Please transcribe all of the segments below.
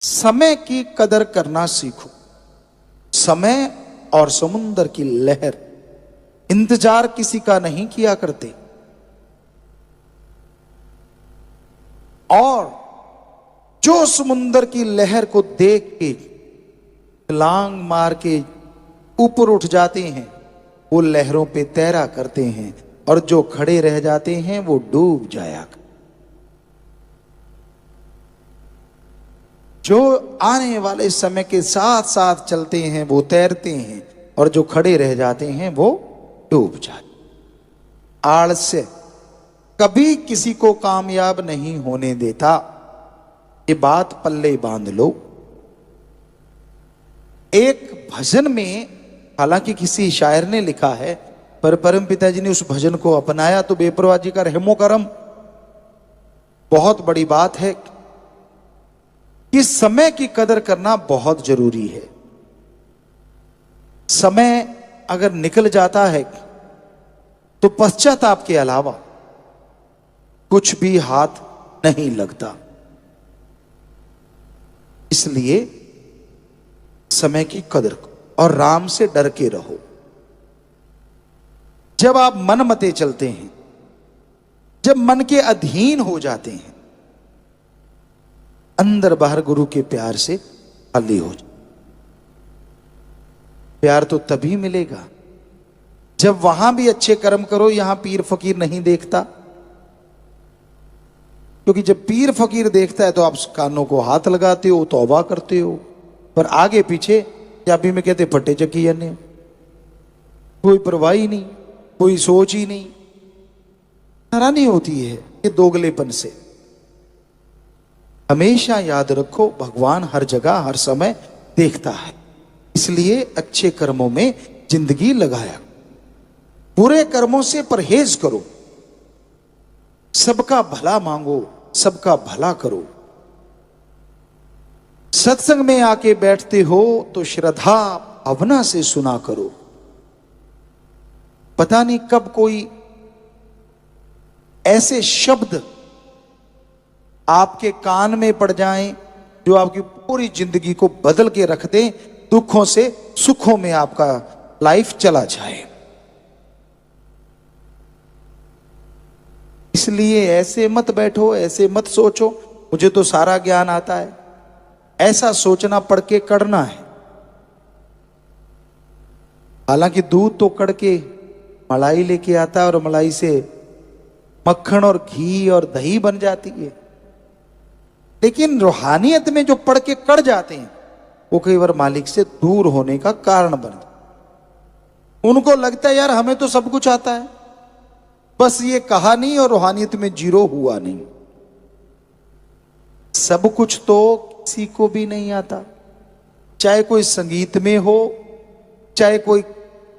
समय की कदर करना सीखो। समय और समुद्र की लहर इंतजार किसी का नहीं किया करते, और जो समुद्र की लहर को देख के लांग मार के ऊपर उठ जाते हैं वो लहरों पे तैरा करते हैं, और जो खड़े रह जाते हैं वो डूब जाया। जो आने वाले समय के साथ साथ चलते हैं वो तैरते हैं, और जो खड़े रह जाते हैं वो डूब जाते। आलस्य कभी किसी को कामयाब नहीं होने देता, ये बात पल्ले बांध लो। एक भजन में, हालांकि किसी शायर ने लिखा है, पर परम पिताजी ने उस भजन को अपनाया तो बेपरवाह जी का रहमो करम। बहुत बड़ी बात है कि समय की कदर करना बहुत जरूरी है। समय अगर निकल जाता है तो पश्चाताप के अलावा कुछ भी हाथ नहीं लगता। इसलिए समय की कदर करो और राम से डर के रहो। जब आप मनमते चलते हैं, जब मन के अधीन हो जाते हैं, अंदर बाहर गुरु के प्यार से खाली हो जाए। प्यार तो तभी मिलेगा जब वहां भी अच्छे कर्म करो, यहां पीर फकीर नहीं देखता। क्योंकि जब पीर फकीर देखता है तो आप कानों को हाथ लगाते हो, तौबा करते हो, पर आगे पीछे पंजाबी में कहते फटे चक्की जाने, कोई परवाह ही नहीं, कोई सोच ही नहीं। हैरानी होती है ये दोगलेपन से। हमेशा याद रखो भगवान हर जगह हर समय देखता है, इसलिए अच्छे कर्मों में जिंदगी लगाया। बुरे कर्मों से परहेज करो, सबका भला मांगो, सबका भला करो। सत्संग में आके बैठते हो तो श्रद्धा भावना से सुना करो। पता नहीं कब कोई ऐसे शब्द आपके कान में पड़ जाएं जो आपकी पूरी जिंदगी को बदल के रख दें, दुखों से सुखों में आपका लाइफ चला जाए। इसलिए ऐसे मत बैठो, ऐसे मत सोचो मुझे तो सारा ज्ञान आता है। ऐसा सोचना पढ़ के कड़ना है। हालांकि दूध तो कड़ के मलाई लेके आता है और मलाई से मक्खन और घी और दही बन जाती है, लेकिन रूहानियत में जो पढ़ के कड़ जाते हैं वो कई बार मालिक से दूर होने का कारण बन जाते। उनको लगता है यार हमें तो सब कुछ आता है, बस ये कहा नहीं और रूहानियत में जीरो हुआ नहीं। सब कुछ तो किसी को भी नहीं आता, चाहे कोई संगीत में हो, चाहे कोई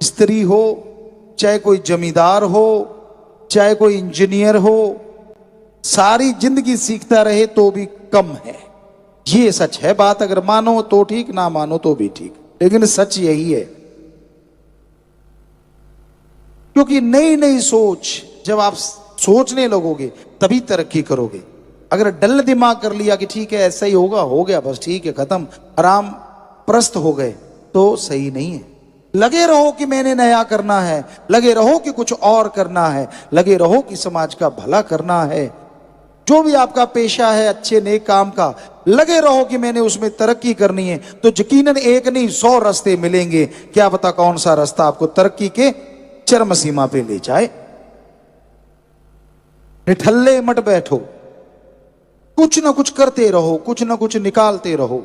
स्त्री हो, चाहे कोई जमींदार हो, चाहे कोई इंजीनियर हो। सारी जिंदगी सीखता रहे तो भी कम है, ये सच है। बात अगर मानो तो ठीक, ना मानो तो भी ठीक, लेकिन सच यही है। क्योंकि नई नई सोच जब आप सोचने लगोगे तभी तरक्की करोगे। अगर डल दिमाग कर लिया कि ठीक है ऐसा ही होगा, हो गया बस ठीक है खत्म, आराम प्रस्त हो गए, तो सही नहीं है। लगे रहो कि मैंने नया करना है, लगे रहो कि कुछ और करना है, लगे रहो कि समाज का भला करना है। जो भी आपका पेशा है अच्छे नेक काम का, लगे रहो कि मैंने उसमें तरक्की करनी है, तो यकीनन एक नहीं 100 रास्ते मिलेंगे। क्या पता कौन सा रास्ता आपको तरक्की के चरम सीमा पे ले जाए। निठल्ले मत बैठो, कुछ ना कुछ करते रहो, कुछ ना कुछ निकालते रहो।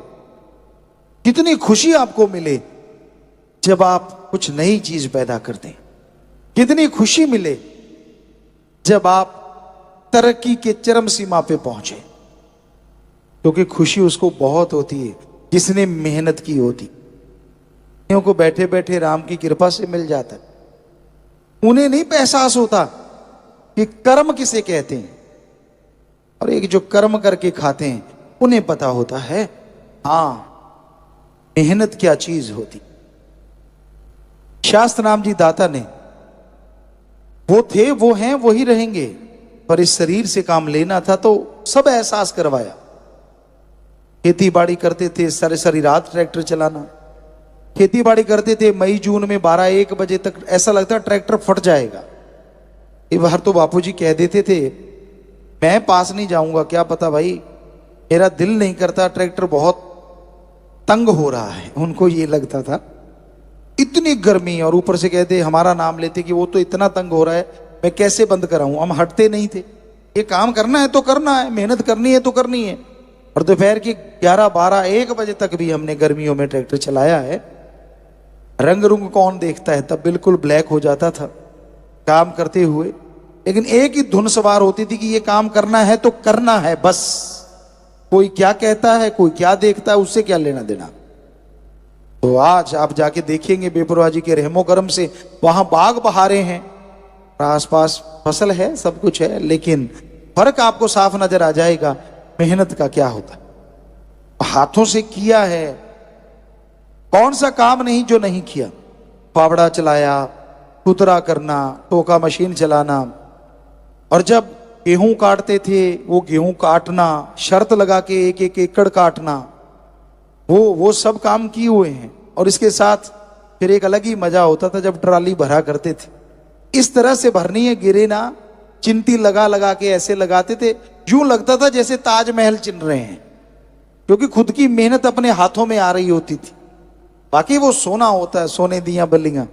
कितनी खुशी आपको मिले जब आप कुछ नई चीज पैदा करते हैं, कितनी खुशी मिले जब आप तरक्की के चरम सीमा पे पहुंचे। क्योंकि खुशी उसको बहुत होती है जिसने मेहनत की होती। को बैठे बैठे राम की कृपा से मिल जाता है। उन्हें नहीं एहसास होता कि कर्म किसे कहते हैं, और एक जो कर्म करके खाते हैं उन्हें पता होता है हां मेहनत क्या चीज होती। शास्त्र नाम जी दाता ने, वो थे वो हैं वही रहेंगे, पर इस शरीर से काम लेना था तो सब एहसास करवाया खेती बाड़ी करते थे, सारी सारी रात ट्रैक्टर चलाना। खेती बाड़ी करते थे, मई जून में 12-1 बजे तक ऐसा लगता ट्रैक्टर फट जाएगा। एक बार तो बापूजी कह देते थे मैं पास नहीं जाऊंगा, क्या पता भाई, मेरा दिल नहीं करता, ट्रैक्टर बहुत तंग हो रहा है। उनको ये लगता था इतनी गर्मी, और ऊपर से कहते हमारा नाम लेते कि वो तो इतना तंग हो रहा है, मैं कैसे बंद कराऊं। हम हटते नहीं थे, ये काम करना है तो करना है, मेहनत करनी है तो करनी है। और दोपहर की 11-12-1 बजे तक भी हमने गर्मियों में ट्रैक्टर चलाया है। रंग रुंग कौन देखता है, तब बिल्कुल ब्लैक हो जाता था काम करते हुए, लेकिन एक ही धुन सवार होती थी कि ये काम करना है तो करना है बस। कोई क्या कहता है, कोई क्या देखता है, उससे क्या लेना देना। तो आज आप जाके देखेंगे बेपरवाह जी के रहमो करम से वहां बाग बहारे हैं, आसपास फसल है, सब कुछ है, लेकिन फर्क आपको साफ नजर आ जाएगा मेहनत का क्या होता है। हाथों से किया है, कौन सा काम नहीं जो नहीं किया। फावड़ा चलाया, कुतरा करना, टोका मशीन चलाना, और जब गेहूं काटते थे वो गेहूं काटना, शर्त लगा के 1-1 एकड़ काटना, वो सब काम किए हुए हैं। और इसके साथ फिर एक अलग ही मजा होता था जब ट्राली भरा करते थे। इस तरह से भरनी है, गिरे ना, चिंटी लगा लगा के ऐसे लगाते थे, यूं लगता था जैसे ताजमहल चिन रहे हैं, क्योंकि खुद की मेहनत अपने हाथों में आ रही होती थी। बाकी वो सोना होता है, सोने दिया बल्लियां,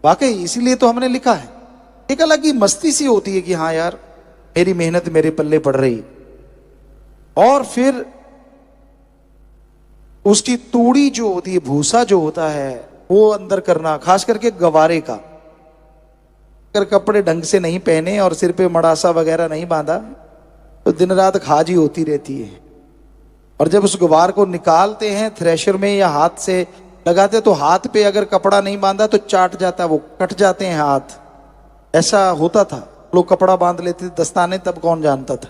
वाकई इसीलिए तो हमने लिखा है। एक अलग ही मस्ती सी होती है कि हाँ यार मेरी मेहनत मेरे पल्ले पड़ रही। और फिर उसकी तूड़ी जो होती है, भूसा जो होता है, वो अंदर करना, खास करके गवारे का। अगर कपड़े ढंग से नहीं पहने और सिर पे मड़ासा वगैरह नहीं बांधा तो दिन रात खाजी होती रहती है। और जब उस गुबार को निकालते हैं थ्रेशर में या हाथ से लगाते, तो हाथ पे अगर कपड़ा नहीं बांधा तो चाट जाता, वो कट जाते हैं हाथ। ऐसा होता था, लोग कपड़ा बांध लेते थे, दस्ताने तब कौन जानता था,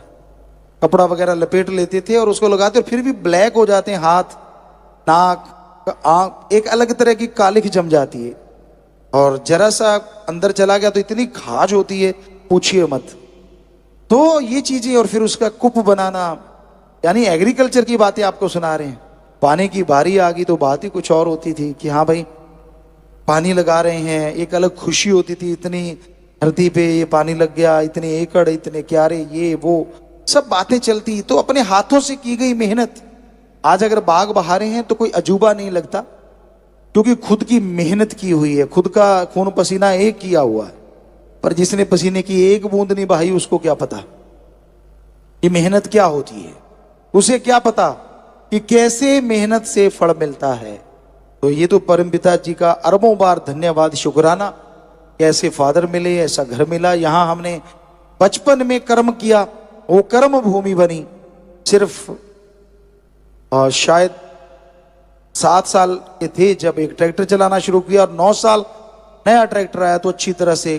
कपड़ा वगैरह लपेट लेते थे और उसको लगाते, और फिर भी ब्लैक हो जाते हैं हाथ, नाक, आंख, एक अलग तरह की कालिख जम जाती है। और जरा सा अंदर चला गया तो इतनी खाज होती है पूछिए मत। तो ये चीजें, और फिर उसका कुप बनाना, यानी एग्रीकल्चर की बातें आपको सुना रहे हैं। पानी की बारी आ गई तो बात ही कुछ और होती थी कि हाँ भाई पानी लगा रहे हैं, एक अलग खुशी होती थी, इतनी धरती पे ये पानी लग गया, इतने एकड़, इतने क्यारे, ये वो सब बातें चलती। तो अपने हाथों से की गई मेहनत आज अगर बाग बहारे हैं तो कोई अजूबा नहीं लगता, क्योंकि खुद की मेहनत की हुई है, खुद का खून पसीना एक किया हुआ है। पर जिसने पसीने की एक बूंद नहीं बहाई उसको क्या पता ये मेहनत क्या होती है, उसे क्या पता कि कैसे मेहनत से फल मिलता है। तो ये तो परमपिता जी का अरबों बार धन्यवाद, शुक्राना, कैसे फादर मिले, ऐसा घर मिला। यहां हमने बचपन में कर्म किया, वो कर्म भूमि बनी। सिर्फ शायद 7 साल के थे जब एक ट्रैक्टर चलाना शुरू किया, और 9 साल नया ट्रैक्टर आया तो अच्छी तरह से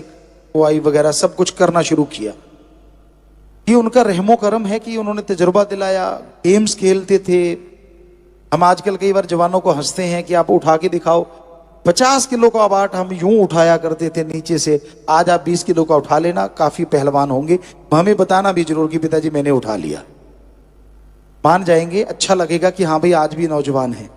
बुआई वगैरह सब कुछ करना शुरू किया। ये उनका रहमो करम है कि उन्होंने तजुर्बा दिलाया। गेम्स खेलते थे हम, आजकल कई बार जवानों को हंसते हैं कि आप उठा के दिखाओ, 50 किलो का बाट हम यूं उठाया करते थे नीचे से, आज आप 20 किलो का उठा लेना, काफी पहलवान होंगे, हमें बताना भी जरूर कि पिताजी मैंने उठा लिया। मान जाएंगे, अच्छा लगेगा कि हाँ भाई आज भी नौजवान है।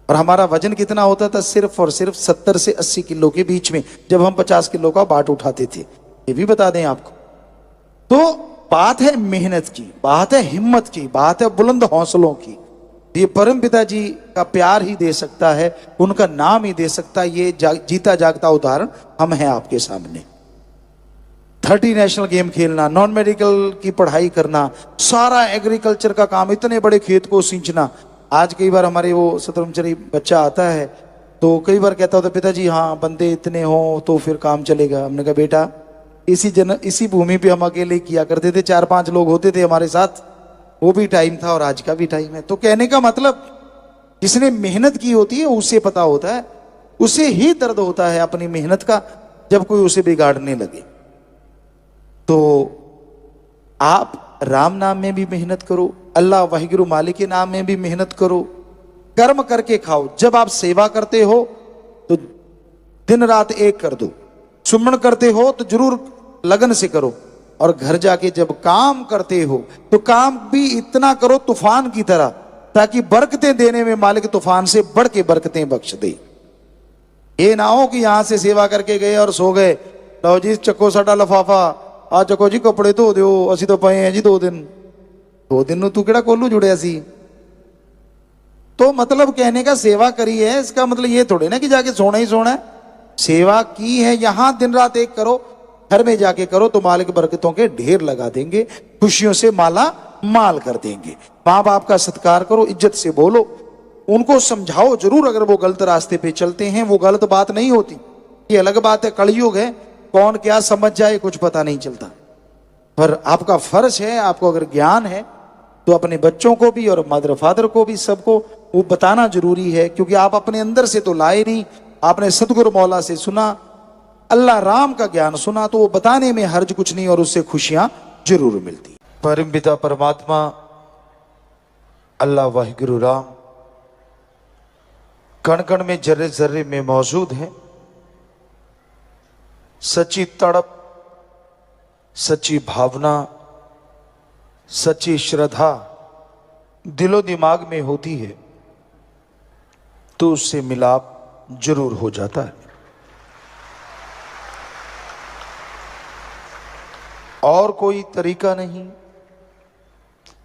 और हमारा वजन कितना होता था, सिर्फ और सिर्फ 70 से 80 किलो के बीच में, जब हम 50 किलो का बाट उठाते थे, ये भी बता दें आपको। तो बात है मेहनत की, बात है हिम्मत की, बात है बुलंद हौसलों की। ये परम पिता जी का प्यार ही दे सकता है, उनका नाम ही दे सकता है। ये जीता जागता उदाहरण हम हैं आपके सामने। 30 नेशनल गेम खेलना, नॉन मेडिकल की पढ़ाई करना, सारा एग्रीकल्चर का काम, इतने बड़े खेत को सींचना। आज कई बार हमारे वो शतरंजरी बच्चा आता है तो कई बार कहता होता पिताजी हाँ बंदे इतने हो तो फिर काम चलेगा। हमने कहा बेटा इसी भूमि पे हम अकेले किया करते थे, 4-5 लोग होते थे हमारे साथ, वो भी टाइम था और आज का भी टाइम है। तो कहने का मतलब जिसने मेहनत की होती है उसे पता होता है, उसे ही दर्द होता है अपनी मेहनत का जब कोई उसे बिगाड़ने लगे। तो आप राम नाम में भी मेहनत करो, अल्लाह वाहिगुरु मालिक के नाम में भी मेहनत करो, कर्म करके खाओ। जब आप सेवा करते हो तो दिन रात एक कर दो, सुमन करते हो तो जरूर लगन से करो, और घर जाके जब काम करते हो तो काम भी इतना करो तूफान की तरह ताकि बरकतें देने में मालिक तूफान से बढ़ के बरकतें बख्श दे। ये ना हो कि यहां से सेवा करके गए और सो गए, लो जी चको साडा लफाफा, आ चको जी कपड़े धो दिओ, असी तो पए हैं जी 2 दिन। 2 दिन तू केड़ा कोलू जुड़िया सी। तो मतलब कहने का सेवा करी है, इसका मतलब ये थोड़े ना कि जाके सोना ही सोना है। सेवा की है यहां दिन रात एक करो, घर में जाके करो तो मालिक बरकतों के ढेर लगा देंगे, खुशियों से माला माल कर देंगे। माँ बाप का सत्कार करो, इज्जत से बोलो, उनको समझाओ जरूर। अगर वो गलत रास्ते पे चलते हैं, वो गलत बात नहीं होती, ये अलग बात है। कलयुग है, कौन क्या समझ जाए कुछ पता नहीं चलता। पर आपका फर्ज है, आपको अगर ज्ञान है तो अपने बच्चों को भी और मदर फादर को भी, सबको वो बताना जरूरी है। क्योंकि आप अपने अंदर से तो लाए नहीं, आपने सतगुरु मौला से सुना, अल्लाह राम का ज्ञान सुना, तो वो बताने में हर्ज कुछ नहीं और उससे खुशियां जरूर मिलती। परम पिता परमात्मा अल्लाह वाहिगुरु राम कण कण में, जर्रे जर्रे में मौजूद है। सच्ची तड़प, सच्ची भावना, सच्ची श्रद्धा दिलो दिमाग में होती है तो उससे मिलाप जरूर हो जाता है। और कोई तरीका नहीं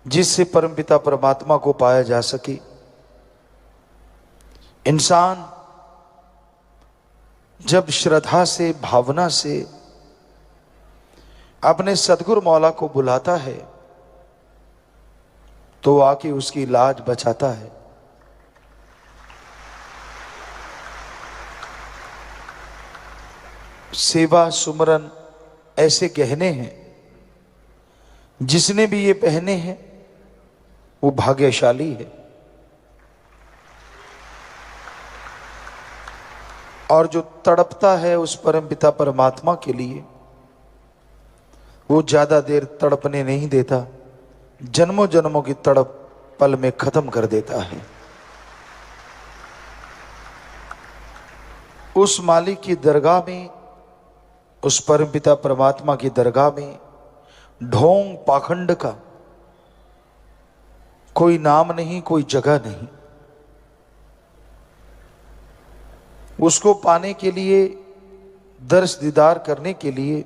जिससे परमपिता परमात्मा को पाया जा सके। इंसान जब श्रद्धा से, भावना से अपने सतगुरु मौला को बुलाता है तो आके उसकी लाज बचाता है। सेवा सुमरन ऐसे गहने हैं, जिसने भी ये पहने हैं वो भाग्यशाली है। और जो तड़पता है उस परमपिता परमात्मा के लिए, वो ज्यादा देर तड़पने नहीं देता, जन्मों जन्मों की तड़प पल में खत्म कर देता है। उस मालिक की दरगाह में, उस परमपिता परमात्मा की दरगाह में ढोंग पाखंड का कोई नाम नहीं, कोई जगह नहीं। उसको पाने के लिए, दर्श दीदार करने के लिए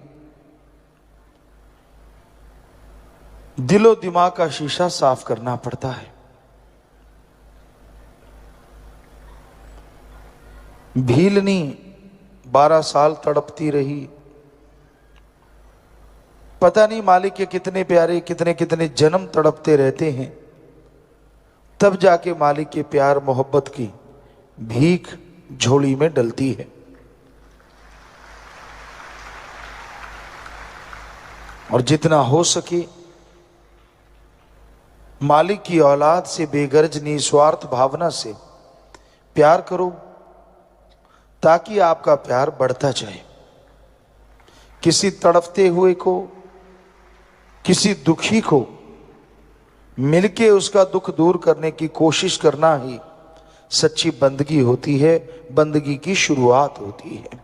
दिलो दिमाग का शीशा साफ करना पड़ता है। भीलनी 12 साल तड़पती रही, पता नहीं मालिक के कितने प्यारे, कितने कितने जन्म तड़पते रहते हैं, तब जाके मालिक के प्यार मोहब्बत की भीख झोली में डलती है। और जितना हो सके मालिक की औलाद से बेगर्ज निस्वार्थ भावना से प्यार करो, ताकि आपका प्यार बढ़ता जाए। किसी तड़पते हुए को, किसी दुखी को मिलके उसका दुख दूर करने की कोशिश करना ही सच्ची बंदगी होती है, बंदगी की शुरुआत होती है।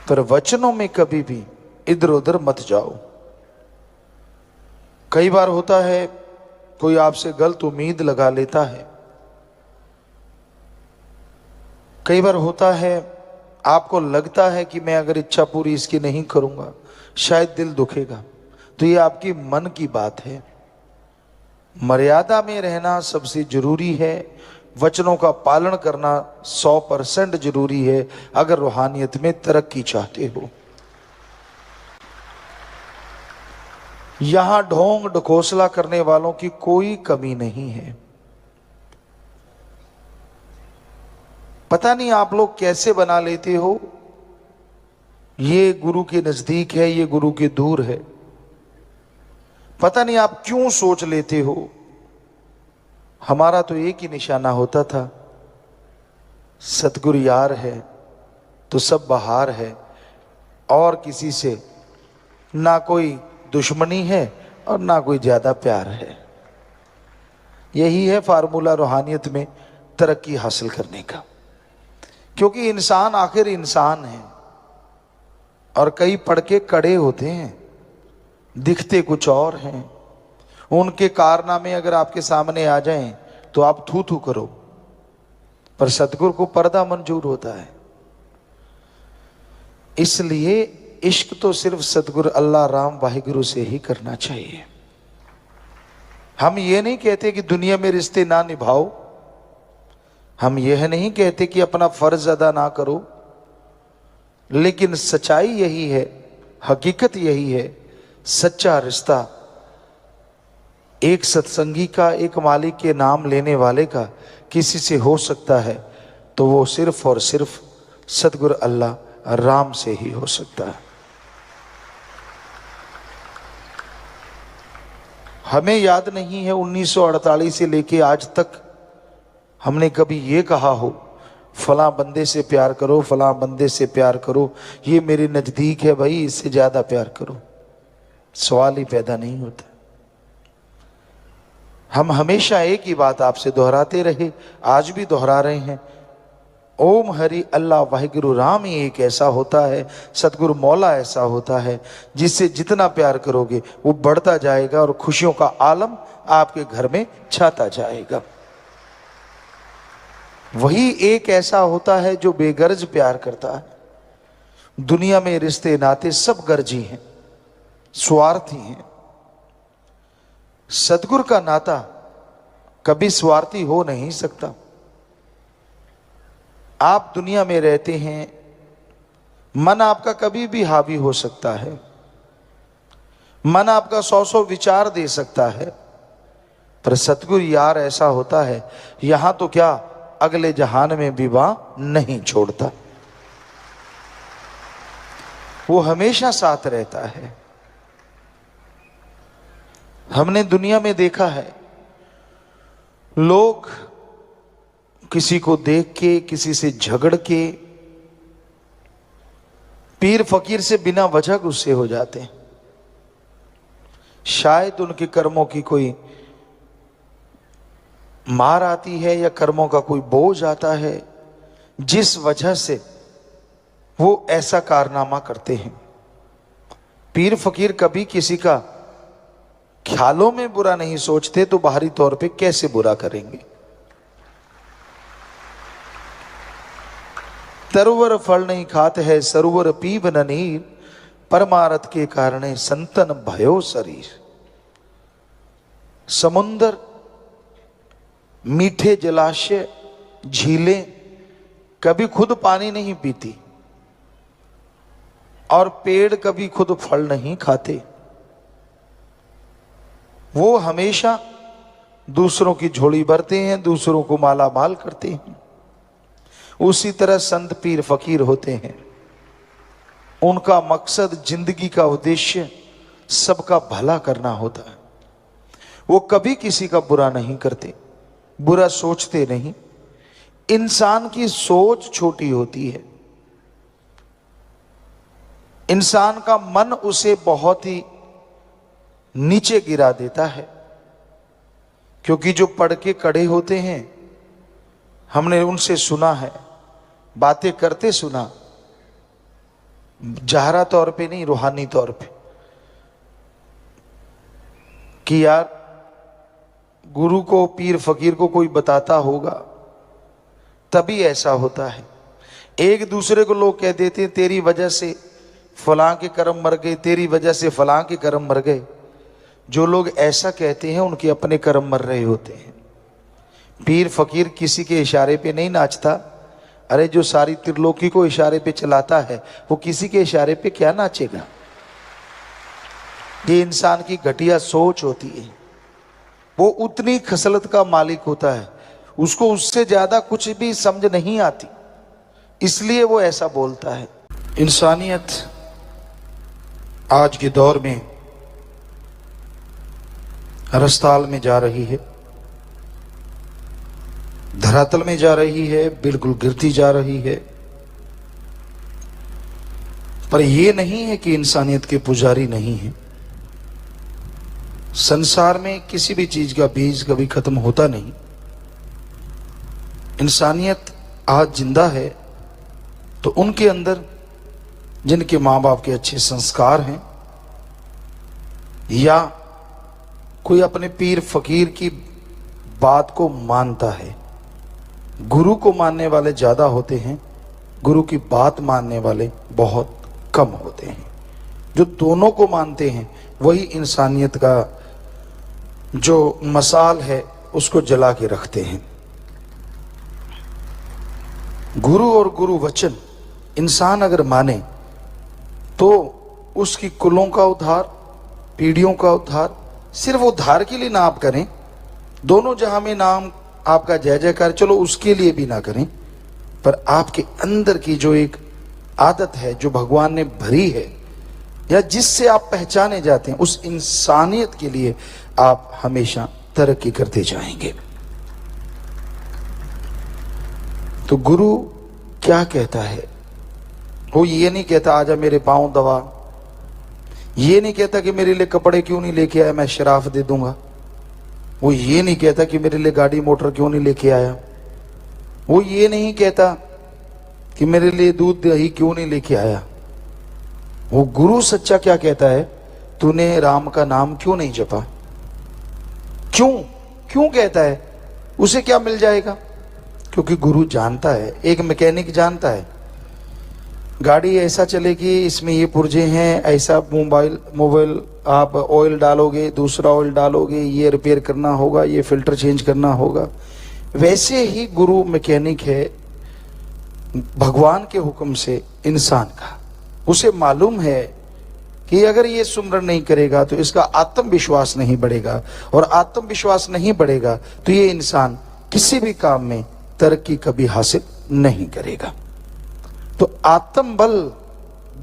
पर वचनों में कभी भी इधर उधर मत जाओ। कई बार होता है कोई आपसे गलत उम्मीद लगा लेता है, कई बार होता है आपको लगता है कि मैं अगर इच्छा पूरी इसकी नहीं करूंगा शायद दिल दुखेगा, तो ये आपकी मन की बात है। मर्यादा में रहना सबसे जरूरी है, वचनों का पालन करना 100% जरूरी है अगर रूहानियत में तरक्की चाहते हो। यहां ढोंग ढकोसला करने वालों की कोई कमी नहीं है। पता नहीं आप लोग कैसे बना लेते हो, ये गुरु के नजदीक है, ये गुरु के दूर है। पता नहीं आप क्यों सोच लेते हो। हमारा तो एक ही निशाना होता था, सतगुरु यार है तो सब बहार है, और किसी से ना कोई दुश्मनी है और ना कोई ज्यादा प्यार है। यही है फार्मूला रूहानियत में तरक्की हासिल करने का। क्योंकि इंसान आखिर इंसान है, और कई पढ़ के कड़े होते हैं, दिखते कुछ और हैं। उनके कारनामे अगर आपके सामने आ जाएं तो आप थू थू करो, पर सतगुरु को पर्दा मंजूर होता है। इसलिए इश्क तो सिर्फ सतगुरु अल्लाह राम वाहिगुरु से ही करना चाहिए। हम ये नहीं कहते कि दुनिया में रिश्ते ना निभाओ, हम यह नहीं कहते कि अपना फर्ज अदा ना करो, लेकिन सच्चाई यही है, हकीकत यही है, सच्चा रिश्ता एक सत्संगी का, एक मालिक के नाम लेने वाले का किसी से हो सकता है तो वो सिर्फ और सिर्फ सतगुरु अल्लाह राम से ही हो सकता है। हमें याद नहीं है 1948 से लेके आज तक हमने कभी ये कहा हो फलां बंदे से प्यार करो, फलां बंदे से प्यार करो, ये मेरे नजदीक है भाई, इससे ज्यादा प्यार करो। सवाल ही पैदा नहीं होता। हम हमेशा एक ही बात आपसे दोहराते रहे, आज भी दोहरा रहे हैं, ओम हरि अल्लाह वाहिगुरु राम ही एक ऐसा होता है, सतगुरु मौला ऐसा होता है जिससे जितना प्यार करोगे वो बढ़ता जाएगा और खुशियों का आलम आपके घर में छाता जाएगा। वही एक ऐसा होता है जो बेगर्ज प्यार करता है। दुनिया में रिश्ते नाते सब गर्जी हैं, स्वार्थी हैं। सतगुरु का नाता कभी स्वार्थी हो नहीं सकता। आप दुनिया में रहते हैं, मन आपका कभी भी हावी हो सकता है, मन आपका 100 विचार दे सकता है, पर सतगुरु यार ऐसा होता है, यहां तो क्या अगले जहान में विवाह नहीं छोड़ता। वो हमेशा साथ रहता है। हमने दुनिया में देखा है, लोग किसी को देख के, किसी से झगड़ के, पीर फकीर से बिना वजह गुस्से हो जाते हैं। शायद उनके कर्मों की कोई मार आती है या कर्मों का कोई बोझ आता है, जिस वजह से वो ऐसा कारनामा करते हैं। पीर फकीर कभी किसी का ख्यालों में बुरा नहीं सोचते तो बाहरी तौर पे कैसे बुरा करेंगे। तरुवर फल नहीं खाते है सरोवर पीब न नीर, परमारथ के कारण संतन भयो शरीर। समुंदर, मीठे जलाशय, झीलें कभी खुद पानी नहीं पीती और पेड़ कभी खुद फल नहीं खाते। वो हमेशा दूसरों की झोली भरते हैं, दूसरों को माला माल करते हैं। उसी तरह संत पीर फकीर होते हैं। उनका मकसद, जिंदगी का उद्देश्य सबका भला करना होता है। वो कभी किसी का बुरा नहीं करते, बुरा सोचते नहीं। इंसान की सोच छोटी होती है, इंसान का मन उसे बहुत ही नीचे गिरा देता है, क्योंकि जो पढ़ के कड़े होते हैं, हमने उनसे सुना है, बातें करते सुना, जाहरा तौर पे नहीं, रूहानी तौर पे, कि यार गुरु को, पीर फकीर को कोई बताता होगा तभी ऐसा होता है। एक दूसरे को लोग कह देते हैं तेरी वजह से फलां के कर्म मर गए, तेरी वजह से फलां के कर्म मर गए। जो लोग ऐसा कहते हैं उनके अपने कर्म मर रहे होते हैं। पीर फकीर किसी के इशारे पे नहीं नाचता। अरे जो सारी त्रिलोकी को इशारे पे चलाता है वो किसी के इशारे पे क्या नाचेगा। ये इंसान की घटिया सोच होती है। वो उतनी खसलत का मालिक होता है, उसको उससे ज्यादा कुछ भी समझ नहीं आती, इसलिए वो ऐसा बोलता है। इंसानियत आज के दौर में रस्ताल में जा रही है, धरातल में जा रही है, बिल्कुल गिरती जा रही है। पर यह नहीं है कि इंसानियत के पुजारी नहीं है। संसार में किसी भी चीज का बीज कभी खत्म होता नहीं। इंसानियत आज जिंदा है तो उनके अंदर जिनके माँ बाप के अच्छे संस्कार हैं, या कोई अपने पीर फकीर की बात को मानता है। गुरु को मानने वाले ज्यादा होते हैं, गुरु की बात मानने वाले बहुत कम होते हैं। जो दोनों को मानते हैं वही इंसानियत का जो मसाल है उसको जला के रखते हैं। गुरु और गुरु वचन इंसान अगर माने तो उसकी कुलों का उद्धार, पीढ़ियों का उद्धार, सिर्फ उद्धार के लिए ना आप करें, दोनों जहां में नाम आपका जय जयकार, चलो उसके लिए भी ना करें, पर आपके अंदर की जो एक आदत है जो भगवान ने भरी है या जिससे आप पहचाने जाते हैं, उस इंसानियत के लिए आप हमेशा तरक्की करते जाएंगे। तो गुरु क्या कहता है? वो ये नहीं कहता आजा मेरे पांव दबा, ये नहीं कहता कि मेरे लिए कपड़े क्यों नहीं लेके आया, मैं शराफ दे दूंगा। वो ये नहीं कहता कि मेरे लिए गाड़ी मोटर क्यों नहीं लेके आया। वो ये नहीं कहता कि मेरे लिए दूध दही क्यों नहीं लेके आया। वो गुरु सच्चा क्या कहता है? तूने राम का नाम क्यों नहीं जपा? क्यों क्यों कहता है? उसे क्या मिल जाएगा? क्योंकि गुरु जानता है, एक मैकेनिक जानता है गाड़ी ऐसा चलेगी, इसमें ये पुर्जे हैं, ऐसा मोबाइल आप ऑयल डालोगे, दूसरा ऑयल डालोगे, ये रिपेयर करना होगा, ये फिल्टर चेंज करना होगा। वैसे ही गुरु मैकेनिक है भगवान के हुक्म से इंसान का। उसे मालूम है कि अगर ये सुमरन नहीं करेगा तो इसका आत्मविश्वास नहीं बढ़ेगा, और आत्मविश्वास नहीं बढ़ेगा तो ये इंसान किसी भी काम में तरक्की कभी हासिल नहीं करेगा। तो आत्मबल,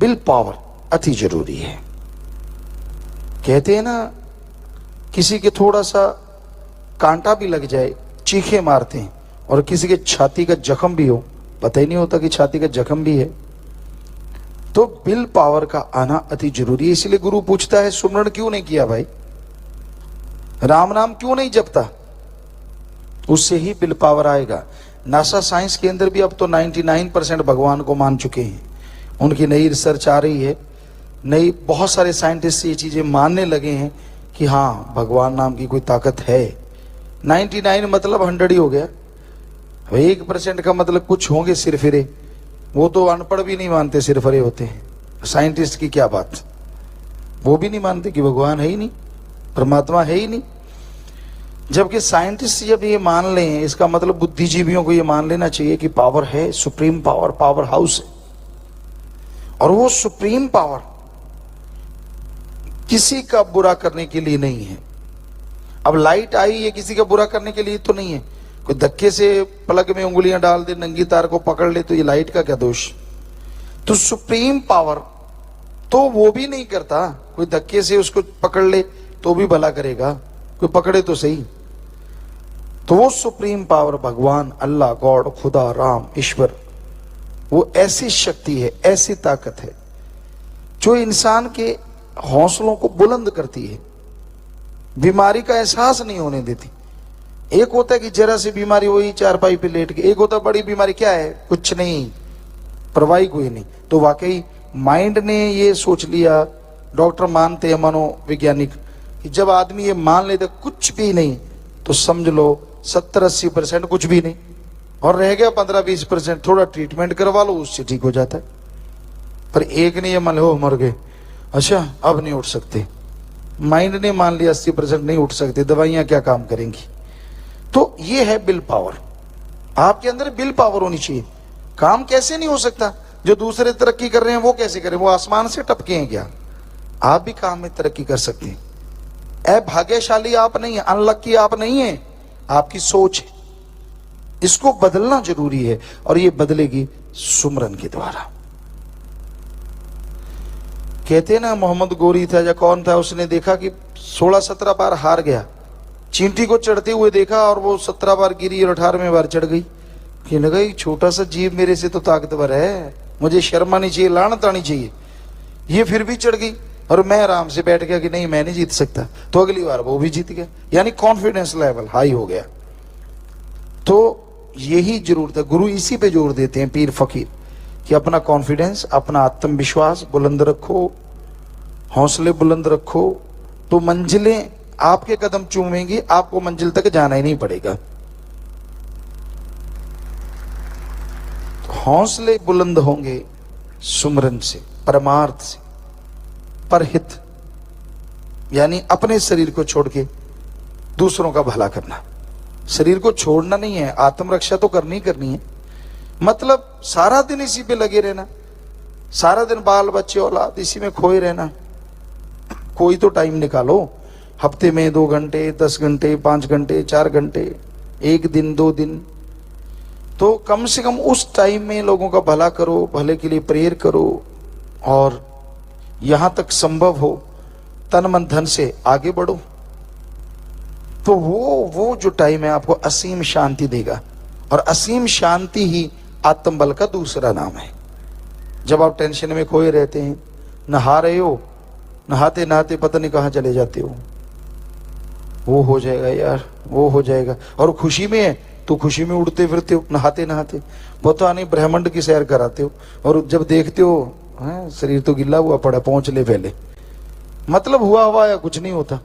विल पावर अति जरूरी है। कहते हैं ना, किसी के थोड़ा सा कांटा भी लग जाए चीखे मारते हैं, और किसी के छाती का जख्म भी हो पता ही नहीं होता कि छाती का जख्म भी है। तो विल पावर का आना अति जरूरी है। इसलिए गुरु पूछता है सुमरण क्यों नहीं किया भाई, राम नाम क्यों नहीं जपता? उससे ही विल पावर आएगा। नासा साइंस के अंदर भी अब तो 99% भगवान को मान चुके हैं। उनकी नई रिसर्च आ रही है, नई बहुत सारे साइंटिस्ट ये चीजें मानने लगे हैं कि हाँ भगवान नाम की कोई ताकत है। 99 मतलब 100 ही हो गया। 1% का मतलब कुछ होंगे सिरफिरे, वो तो अनपढ़ भी नहीं मानते सिरफिरे होते हैं। साइंटिस्ट की क्या बात, वो भी नहीं मानते कि भगवान है ही नहीं, परमात्मा है ही नहीं। जबकि साइंटिस्ट जब ये मान लें, इसका मतलब बुद्धिजीवियों को ये मान लेना चाहिए कि पावर है, सुप्रीम पावर, पावर हाउस है, और वो सुप्रीम पावर किसी का बुरा करने के लिए नहीं है। अब लाइट आई, ये किसी का बुरा करने के लिए तो नहीं है। कोई धक्के से प्लग में उंगलियां डाल दे, नंगी तार को पकड़ ले, तो ये लाइट का क्या दोष? तो सुप्रीम पावर तो वो भी नहीं करता। कोई धक्के से उसको पकड़ ले तो भी भला करेगा, कोई पकड़े तो सही। तो वो सुप्रीम पावर भगवान, अल्लाह, गॉड, खुदा, राम, ईश्वर, वो ऐसी शक्ति है, ऐसी ताकत है जो इंसान के हौसलों को बुलंद करती है, बीमारी का एहसास नहीं होने देती। एक होता है कि जरा सी बीमारी, वही चारपाई पे लेट के, एक होता है बड़ी बीमारी, क्या है, कुछ नहीं, परवाही कोई नहीं। तो वाकई माइंड ने ये सोच लिया, डॉक्टर मानते हैं, मनोवैज्ञानिक, कि जब आदमी ये मान लेता कुछ भी नहीं, तो समझ लो 70-80% कुछ भी नहीं, और रह गया 15-20%, थोड़ा ट्रीटमेंट करवा लो, उससे ठीक हो जाता है। पर एक ने ये मान लो मर गए, अच्छा अब नहीं उठ सकते, माइंड ने मान लिया 80% नहीं उठ सकते, दवाइयां क्या काम करेंगी। तो ये है विल पावर। आपके अंदर विल पावर होनी चाहिए। काम कैसे नहीं हो सकता? जो दूसरे तरक्की कर रहे हैं वो कैसे करें? वो आसमान से टपके हैं क्या? आप भी काम में तरक्की कर सकते हैं। भाग्यशाली आप नहीं है, अनलक्की आप नहीं है, आपकी सोच है। इसको बदलना जरूरी है, और ये बदलेगी सुमरन के द्वारा। कहते ना, मोहम्मद गोरी था या कौन था, उसने देखा कि 16-17 बार हार गया, चींटी को चढ़ते हुए देखा और वो 17 बार गिरी और 18वें बार चढ़ गई। कहने लगा छोटा सा जीव मेरे से तो ताकतवर है, मुझे शर्म आनी चाहिए, लानत आनी चाहिए। ये फिर भी चढ़ गई और मैं आराम से बैठ गया कि नहीं मैं नहीं जीत सकता, तो अगली बार वो भी जीत गया। यानी कॉन्फिडेंस लेवल हाई हो गया। तो यही जरूरत है, गुरु इसी पे जोर देते हैं, पीर फकीर, कि अपना कॉन्फिडेंस, अपना आत्मविश्वास बुलंद रखो, हौसले बुलंद रखो, तो मंजिलें आपके कदम चूमेंगी, आपको मंजिल तक जाना ही नहीं पड़ेगा। हौसले बुलंद होंगे सुमरन से, परमार्थ से, परहित यानी अपने शरीर को छोड़ के दूसरों का भला करना। शरीर को छोड़ना नहीं है, आत्मरक्षा तो करनी करनी है। मतलब सारा दिन इसी पे लगे रहना, सारा दिन बाल बच्चे औलाद इसी में खोए रहना। कोई तो टाइम निकालो, हफ्ते में 2 घंटे, 10 घंटे, 5 घंटे, 4 घंटे, 1 दिन, 2 दिन, तो कम से कम उस टाइम में लोगों का भला करो, भले के लिए प्रेयर करो, और यहां तक संभव हो तन मन धन से आगे बढ़ो। तो वो जो टाइम है आपको असीम शांति देगा, और असीम शांति ही आत्मबल का दूसरा नाम है। जब आप टेंशन में खोए रहते हैं, नहा रहे हो, नहाते नहाते पता नहीं कहां चले जाते हो, वो हो जाएगा यार, वो हो जाएगा, और खुशी में है तो खुशी में उड़ते फिरते हो नहाते नहाते, पता नहीं ब्रह्मांड की सैर कराते हो, और जब देखते हो शरीर तो गिल्ला हुआ पड़ा, पहुंच ले पहले, मतलब हुआ या कुछ नहीं होता।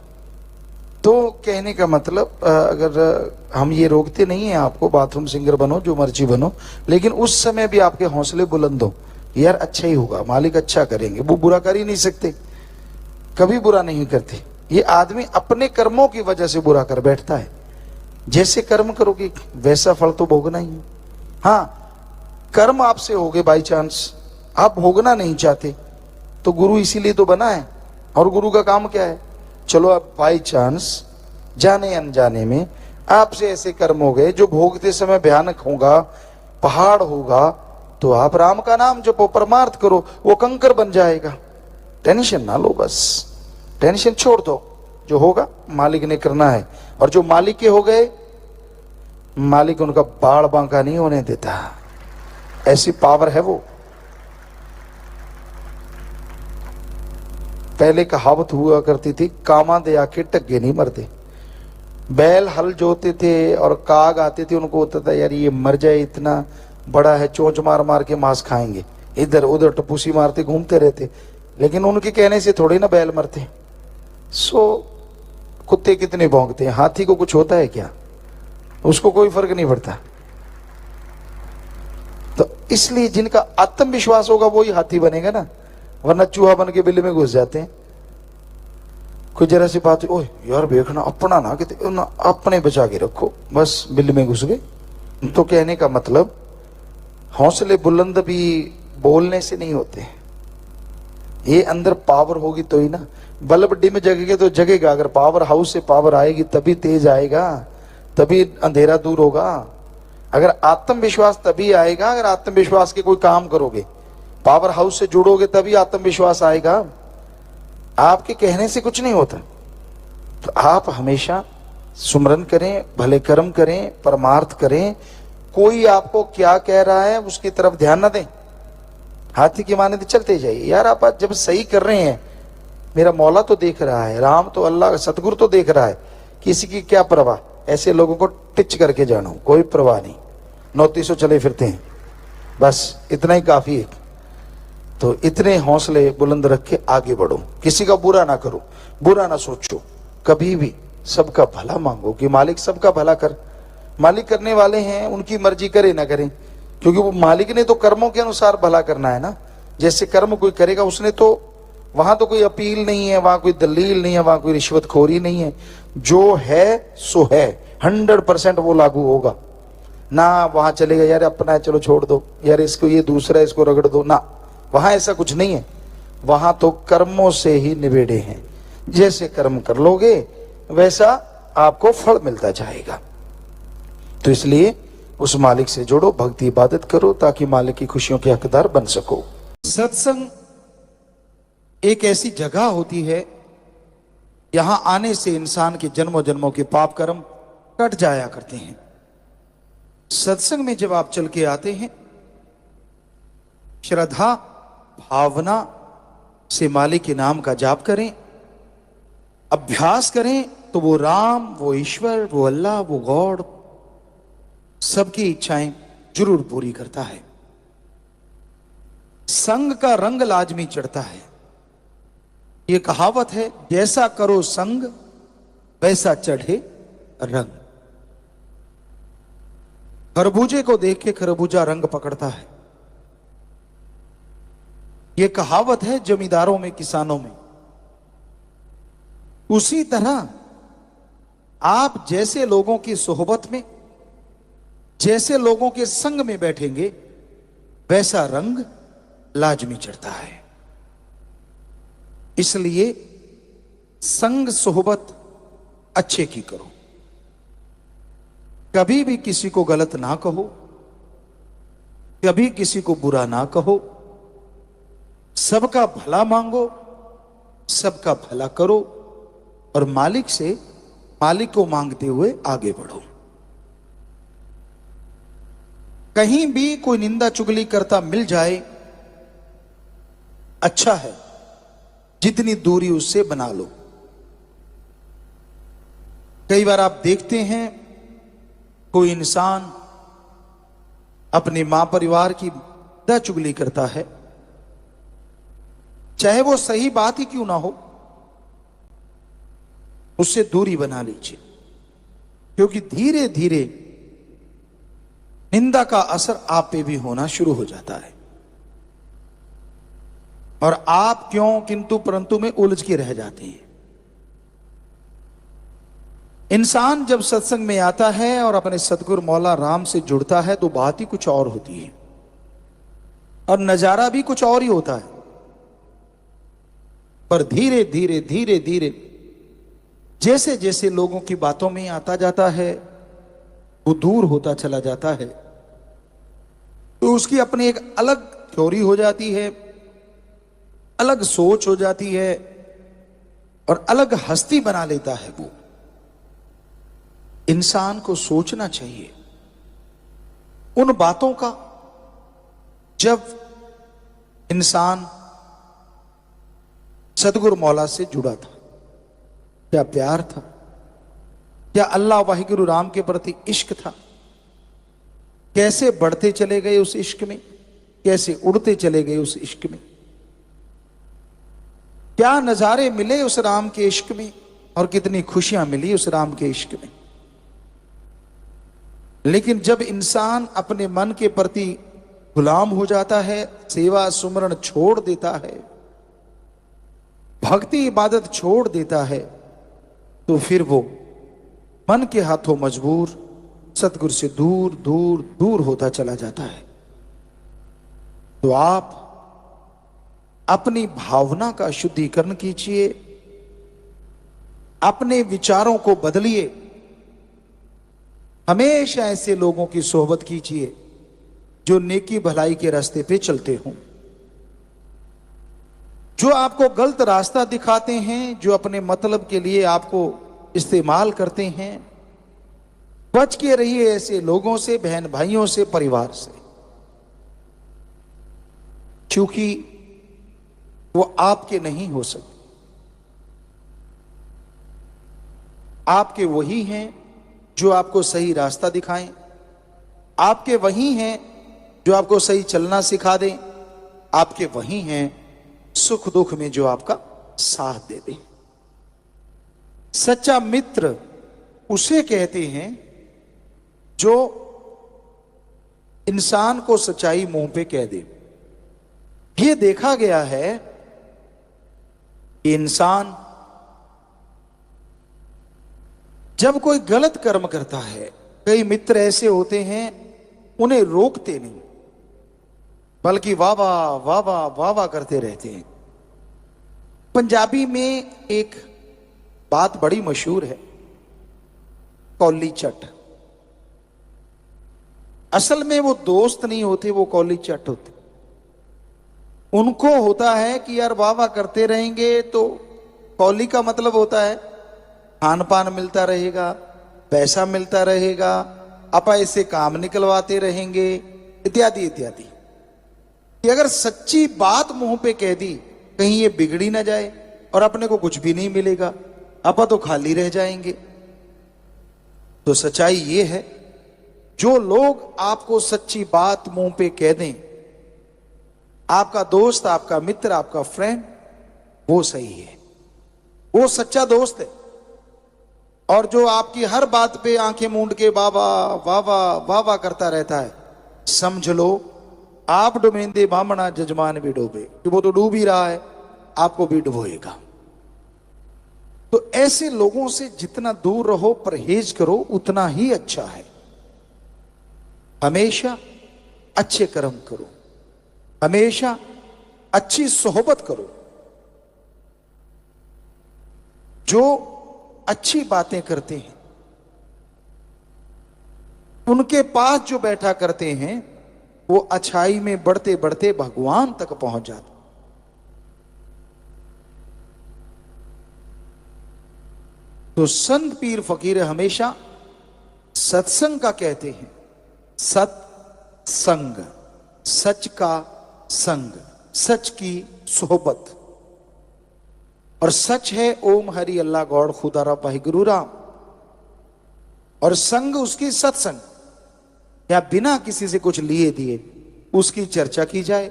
तो कहने का मतलब, अगर हम ये रोकते नहीं है आपको, बाथरूम सिंगर बनो, जो मर्जी बनो, लेकिन उस समय भी आपके हौसले बुलंद हो, यार अच्छा ही होगा, मालिक अच्छा करेंगे, वो बुरा कर ही नहीं सकते, कभी बुरा नहीं करते। ये आदमी अपने कर्मों की वजह से बुरा कर बैठता है। जैसे कर्म करोगे वैसा फल तो भोगना ही है। हाँ, कर्म आपसे हो गए बाई चांस, आप भोगना नहीं चाहते, तो गुरु इसीलिए तो बना है, और गुरु का काम क्या है, चलो आप बाई चांस जाने अनजाने में आपसे ऐसे कर्म हो गए जो भोगते समय भयानक होगा, पहाड़ होगा, तो आप राम का नाम जपो, परमार्थ करो, वो कंकर बन जाएगा। टेंशन ना लो, बस टेंशन छोड़ दो, जो होगा मालिक ने करना है, और जो मालिक के हो गए, मालिक उनका बाड़ बांका नहीं होने देता, ऐसी पावर है वो। पहले कहावत हुआ करती थी, कामा दे आके टग्गे नहीं मरते। बैल हल जोते थे और काग आते थे, उनको होता था यार ये मर जाए, इतना बड़ा है, चोंच मार मार के मांस खाएंगे, इधर उधर टपूसी मारते घूमते रहते, लेकिन उनके कहने से थोड़ी ना बैल मरते। सो कुत्ते कितने भौंकते हैं, हाथी को कुछ होता है क्या, उसको कोई फर्क नहीं पड़ता। तो इसलिए जिनका आत्मविश्वास होगा वही हाथी बनेगा ना, वरना चूहा बन के बिल्ली में घुस जाते हैं। कोई जरा सी बात, ओए यार देखना अपना ना, कि अपने बचा के रखो, बस बिल्ली में घुस गए। तो कहने का मतलब, हौसले बुलंद भी बोलने से नहीं होते, ये अंदर पावर होगी तो ही ना। बल्ब डिम जगेगा तो जगेगा, अगर पावर हाउस से पावर आएगी तभी तेज आएगा, तभी अंधेरा दूर होगा। अगर आत्मविश्वास तभी आएगा, अगर आत्मविश्वास के कोई काम करोगे, पावर हाउस से जुड़ोगे तभी आत्मविश्वास आएगा, आपके कहने से कुछ नहीं होता। तो आप हमेशा सुमरन करें, भले कर्म करें, परमार्थ करें, कोई आपको क्या कह रहा है उसकी तरफ ध्यान ना दें, हाथी की माने तो चलते जाइए। यार आप जब सही कर रहे हैं, मेरा मौला तो देख रहा है, राम तो अल्लाह सतगुरु तो देख रहा है, किसी की क्या परवाह। ऐसे लोगों को टिच करके जानो, कोई परवाह नहीं, 900 चले फिरते हैं, बस इतना ही काफी है। तो इतने हौसले बुलंद रख के आगे बढ़ो, किसी का बुरा ना करो, बुरा ना सोचो, कभी भी सबका भला मांगो कि मालिक सबका भला कर। मालिक करने वाले हैं, उनकी मर्जी करे ना करें, क्योंकि वो मालिक ने तो कर्मों के अनुसार भला करना है ना। जैसे कर्म कोई करेगा उसने तो, वहां तो कोई अपील नहीं है, वहां कोई दलील नहीं है, वहां कोई रिश्वतखोरी नहीं है, जो है सो है, 100% वो लागू होगा ना। वहां चलेगा यार अपना है चलो छोड़ दो, यार इसको ये दूसरा है इसको रगड़ दो ना, वहां ऐसा कुछ नहीं है। वहां तो कर्मों से ही निवेड़े हैं, जैसे कर्म कर लोगे वैसा आपको फल मिलता जाएगा। तो इसलिए उस मालिक से जुड़ो, भक्ति इबादत करो, ताकि मालिक की खुशियों के हकदार बन सको। सत्संग एक ऐसी जगह होती है, यहां आने से इंसान के जन्मों जन्मों के पाप कर्म कट जाया करते हैं। सत्संग में जब आप चल के आते हैं, श्रद्धा भावना से मालिक के नाम का जाप करें, अभ्यास करें, तो वो राम, वो ईश्वर, वो अल्लाह, वो गॉड सबकी इच्छाएं जरूर पूरी करता है। संग का रंग लाजमी चढ़ता है। ये कहावत है, जैसा करो संग वैसा चढ़े रंग। खरबूजे को देख के खरबूजा रंग पकड़ता है। यह कहावत है जमींदारों में, किसानों में। उसी तरह आप जैसे लोगों की सोहबत में, जैसे लोगों के संग में बैठेंगे, वैसा रंग लाजमी चढ़ता है। इसलिए संग सोहबत अच्छे की करो। कभी भी किसी को गलत ना कहो, कभी किसी को बुरा ना कहो। सबका भला मांगो, सबका भला करो और मालिक को मांगते हुए आगे बढ़ो। कहीं भी कोई निंदा चुगली करता मिल जाए, अच्छा है, जितनी दूरी उससे बना लो। कई बार आप देखते हैं कोई इंसान अपने मां परिवार की निंदा चुगली करता है, चाहे वो सही बात ही क्यों ना हो, उससे दूरी बना लीजिए। क्योंकि धीरे धीरे निंदा का असर आप पे भी होना शुरू हो जाता है और आप क्यों किंतु परंतु में उलझ के रह जाते हैं। इंसान जब सत्संग में आता है और अपने सतगुरु मौला राम से जुड़ता है तो बात ही कुछ और होती है और नजारा भी कुछ और ही होता है। पर धीरे धीरे धीरे धीरे जैसे जैसे लोगों की बातों में आता जाता है, वो दूर होता चला जाता है, तो उसकी अपनी एक अलग थ्योरी हो जाती है, अलग सोच हो जाती है और अलग हस्ती बना लेता है। वो इंसान को सोचना चाहिए उन बातों का, जब इंसान सतगुरु मौला से जुड़ा था। क्या प्यार था, क्या अल्लाह वाहिगुरु राम के प्रति इश्क था। कैसे बढ़ते चले गए उस इश्क में, कैसे उड़ते चले गए उस इश्क में। क्या नजारे मिले उस राम के इश्क में और कितनी खुशियां मिली उस राम के इश्क में। लेकिन जब इंसान अपने मन के प्रति गुलाम हो जाता है, सेवा सुमरण छोड़ देता है, भक्ति इबादत छोड़ देता है, तो फिर वो मन के हाथों मजबूर सतगुरु से दूर दूर दूर होता चला जाता है। तो आप अपनी भावना का शुद्धिकरण कीजिए, अपने विचारों को बदलिए। हमेशा ऐसे लोगों की सोहबत कीजिए जो नेकी भलाई के रास्ते पे चलते हों, जो आपको गलत रास्ता दिखाते हैं, जो अपने मतलब के लिए आपको इस्तेमाल करते हैं। बच के रहिए ऐसे लोगों से, बहन भाइयों से, परिवार से, क्योंकि वो आपके नहीं हो सकते। आपके वही हैं जो आपको सही रास्ता दिखाएं, आपके वही हैं जो आपको सही चलना सिखा दें, आपके वही हैं सुख दुख में जो आपका साथ दे दे। सच्चा मित्र उसे कहते हैं जो इंसान को सच्चाई मुंह पे कह दे। यह देखा गया है कि इंसान जब कोई गलत कर्म करता है, कई मित्र ऐसे होते हैं उन्हें रोकते नहीं, बल्कि वाह वाह वाह वाह वाह वाह करते रहते हैं। पंजाबी में एक बात बड़ी मशहूर है, कौली चट। असल में वो दोस्त नहीं होते, वो कौली चट होते। उनको होता है कि यार वाह वाह करते रहेंगे तो कौली का मतलब होता है खान पान मिलता रहेगा, पैसा मिलता रहेगा, अपा ऐसे काम निकलवाते रहेंगे, इत्यादि इत्यादि। कि अगर सच्ची बात मुंह पे कह दी, कहीं ये बिगड़ी ना जाए और अपने को कुछ भी नहीं मिलेगा, अपा तो खाली रह जाएंगे। तो सच्चाई ये है, जो लोग आपको सच्ची बात मुंह पे कह दें, आपका दोस्त, आपका मित्र, आपका फ्रेंड, वो सही है, वो सच्चा दोस्त है। और जो आपकी हर बात पे आंखें मूंद के बाबा बाबा बाबा करता रहता है, समझ लो आप डुबेंदे बामना जजमान भी डूबे, कि वो तो डूब ही रहा है, आपको भी डुबोएगा। तो ऐसे लोगों से जितना दूर रहो, परहेज करो, उतना ही अच्छा है। हमेशा अच्छे कर्म करो, हमेशा अच्छी सोहबत करो। जो अच्छी बातें करते हैं उनके पास जो बैठा करते हैं वो अच्छाई में बढ़ते बढ़ते भगवान तक पहुंच जाते। तो संत पीर फकीर हमेशा सत्संग का कहते हैं, सत्संग, सच का संग, सच की सोहबत। और सच है ओम हरि अल्लाह गौड़ खुदा रब भाई गुरु राम, और संग उसकी सत्संग, या बिना किसी से कुछ लिए दिए उसकी चर्चा की जाए,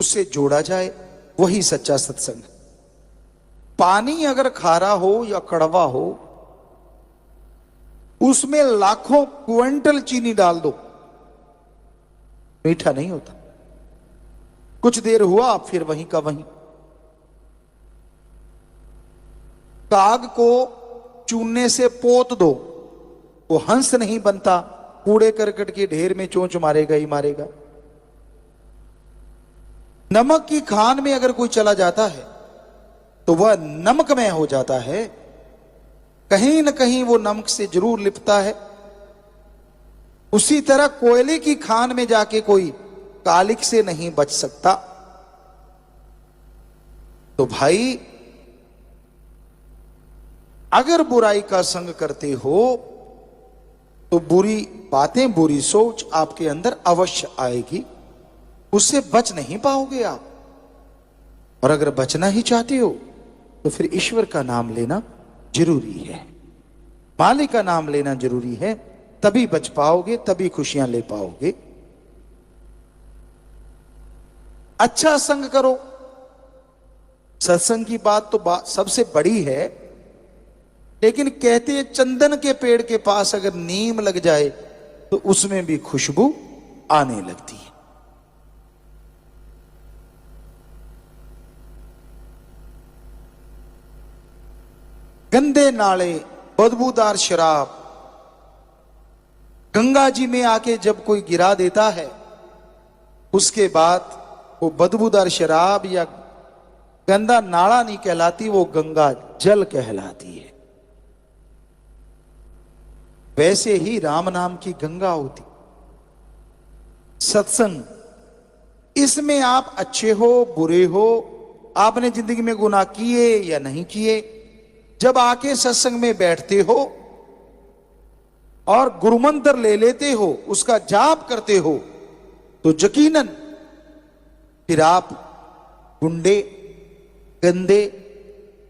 उससे जोड़ा जाए, वही सच्चा सत्संग। पानी अगर खारा हो या कड़वा हो, उसमें लाखों क्विंटल चीनी डाल दो, मीठा नहीं होता। कुछ देर हुआ फिर वहीं का वहीं। काग को चूने से पोत दो, वो हंस नहीं बनता, कूड़े करकट के ढेर में चोंच मारेगा ही मारेगा। नमक की खान में अगर कोई चला जाता है तो वह नमकमय हो जाता है, कहीं न कहीं वो नमक से जरूर लिपटा है। उसी तरह कोयले की खान में जाके कोई कालिक से नहीं बच सकता। तो भाई अगर बुराई का संग करते हो तो बुरी बातें, बुरी सोच आपके अंदर अवश्य आएगी, उससे बच नहीं पाओगे आप। और अगर बचना ही चाहते हो तो फिर ईश्वर का नाम लेना जरूरी है, मालिक का नाम लेना जरूरी है, तभी बच पाओगे, तभी खुशियां ले पाओगे। अच्छा संग करो। सत्संग की बात तो सबसे बड़ी है, लेकिन कहते हैं चंदन के पेड़ के पास अगर नीम लग जाए तो उसमें भी खुशबू आने लगती है। गंदे नाले, बदबूदार शराब गंगा जी में आके जब कोई गिरा देता है, उसके बाद वो बदबूदार शराब या गंदा नाला नहीं कहलाती, वो गंगा जल कहलाती है। वैसे ही राम नाम की गंगा होती सत्संग। इसमें आप अच्छे हो बुरे हो, आपने जिंदगी में गुनाह किए या नहीं किए, जब आके सत्संग में बैठते हो और गुरुमंत्र ले लेते हो, उसका जाप करते हो, तो यकीनन फिर आप गुंडे, गंदे,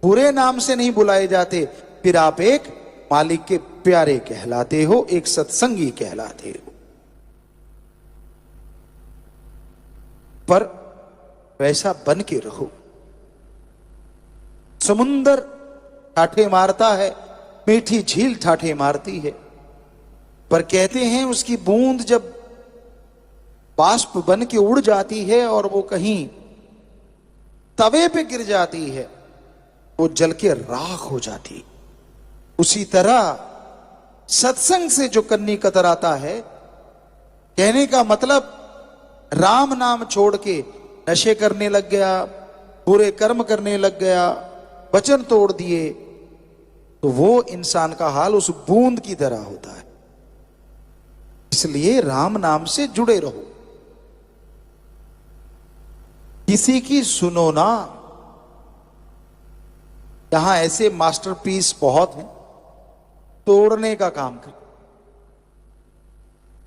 बुरे नाम से नहीं बुलाए जाते, फिर आप एक मालिक के प्यारे कहलाते हो, एक सत्संगी कहलाते हो। पर वैसा बन के रहो। समुंदर ठाठे मारता है, मीठी झील ठाठे मारती है, पर कहते हैं उसकी बूंद जब बाष्प बन के उड़ जाती है और वो कहीं तवे पे गिर जाती है, वो जल के राख हो जाती। उसी तरह सत्संग से जो कन्नी कतराता है, कहने का मतलब राम नाम छोड़ के नशे करने लग गया, बुरे कर्म करने लग गया, वचन तोड़ दिए, तो वो इंसान का हाल उस बूंद की तरह होता है। इसलिए राम नाम से जुड़े रहो। किसी की सुनो ना। यहां ऐसे मास्टरपीस बहुत हैं, तोड़ने का काम कर।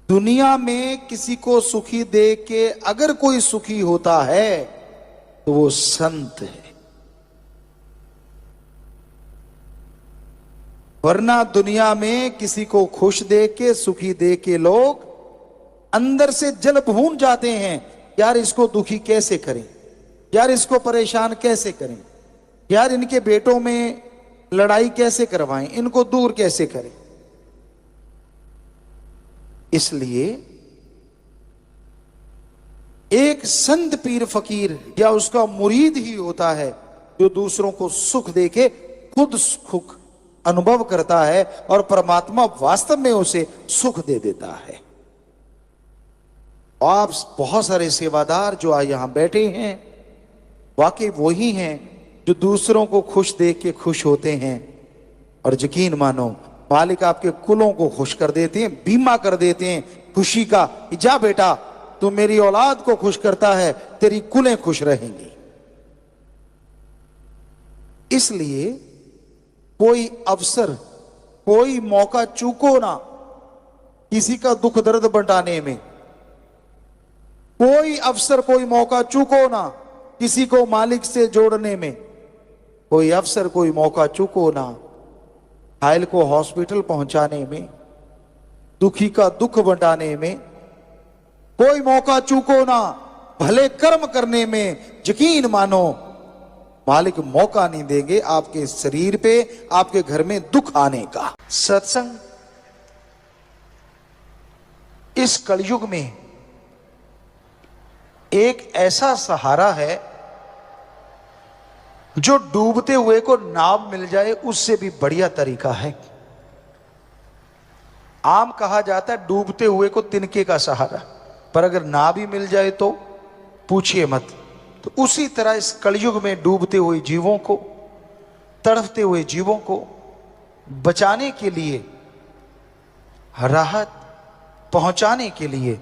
दुनिया में किसी को सुखी देख के अगर कोई सुखी होता है तो वो संत है, वरना दुनिया में किसी को खुश देख के, सुखी देख के लोग अंदर से जल भून जाते हैं। यार इसको दुखी कैसे करें, यार इसको परेशान कैसे करें, यार इनके बेटों में लड़ाई कैसे करवाएं, इनको दूर कैसे करें। इसलिए एक संत पीर फकीर या उसका मुरीद ही होता है जो दूसरों को सुख देके खुद सुख अनुभव करता है और परमात्मा वास्तव में उसे सुख दे देता है। आप बहुत सारे सेवादार जो आज यहां बैठे हैं वाकई वही हैं जो दूसरों को खुश देख के खुश होते हैं। और यकीन मानो मालिक आपके कुलों को खुश कर देते हैं, बीमा कर देते हैं खुशी का। जा बेटा, तू मेरी औलाद को खुश करता है, तेरी कुलें खुश रहेंगी। इसलिए कोई अवसर, कोई मौका चूको ना किसी का दुख दर्द बंटाने में। कोई अवसर, कोई मौका चूको ना किसी को मालिक से जोड़ने में। कोई अवसर, कोई मौका चूको ना घायल को हॉस्पिटल पहुंचाने में, दुखी का दुख बंटाने में। कोई मौका चूको ना भले कर्म करने में। यकीन मानो मालिक मौका नहीं देंगे आपके शरीर पे, आपके घर में दुख आने का। सत्संग इस कलयुग में एक ऐसा सहारा है जो डूबते हुए को नाव मिल जाए उससे भी बढ़िया तरीका है। आम कहा जाता है डूबते हुए को तिनके का सहारा, पर अगर नाव ही मिल जाए तो पूछिए मत। तो उसी तरह इस कलयुग में डूबते हुए जीवों को, तड़फते हुए जीवों को बचाने के लिए, राहत पहुंचाने के लिए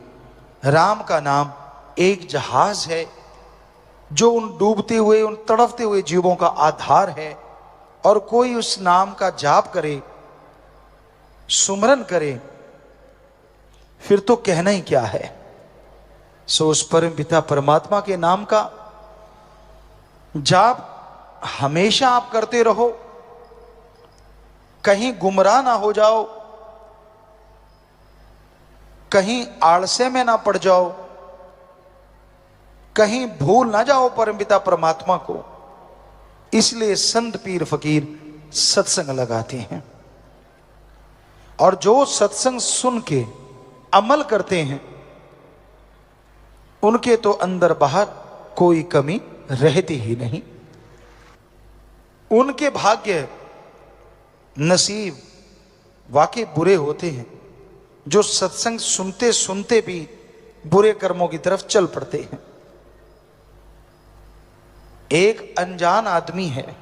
राम का नाम एक जहाज है जो उन डूबते हुए, उन तड़फते हुए जीवों का आधार है। और कोई उस नाम का जाप करे, सुमरन करे, फिर तो कहना ही क्या है। सो उस परम पिता परमात्मा के नाम का जाप हमेशा आप करते रहो, कहीं गुमराह ना हो जाओ, कहीं आलस्य में ना पड़ जाओ, कहीं भूल ना जाओ परमपिता परमात्मा को। इसलिए संत पीर फकीर सत्संग लगाते हैं। और जो सत्संग सुन के अमल करते हैं उनके तो अंदर बाहर कोई कमी रहती ही नहीं। उनके भाग्य नसीब वाकई बुरे होते हैं जो सत्संग सुनते सुनते भी बुरे कर्मों की तरफ चल पड़ते हैं। एक अनजान आदमी है,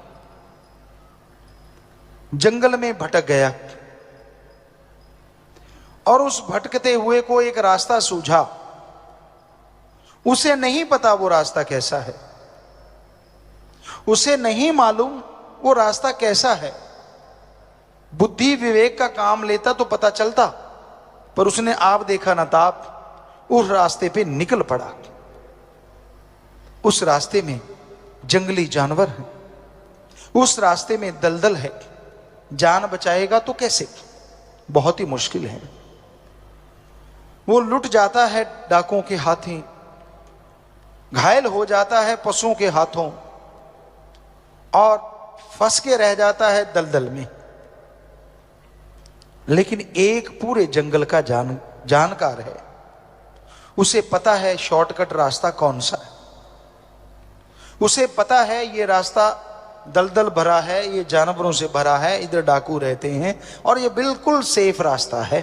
जंगल में भटक गया और उस भटकते हुए को एक रास्ता सूझा। उसे नहीं पता वो रास्ता कैसा है, उसे नहीं मालूम वो रास्ता कैसा है। बुद्धि विवेक का काम लेता तो पता चलता, पर उसने आप देखा ना ताप उस रास्ते पे निकल पड़ा। उस रास्ते में जंगली जानवर है, उस रास्ते में दलदल है, जान बचाएगा तो कैसे, बहुत ही मुश्किल है। वो लुट जाता है डाकुओं के हाथों, घायल हो जाता है पशुओं के हाथों और फंस के रह जाता है दलदल में। लेकिन एक पूरे जंगल का जानकार है, उसे पता है शॉर्टकट रास्ता कौन सा है। उसे पता है ये रास्ता दलदल भरा है, ये जानवरों से भरा है, इधर डाकू रहते हैं और ये बिल्कुल सेफ रास्ता है।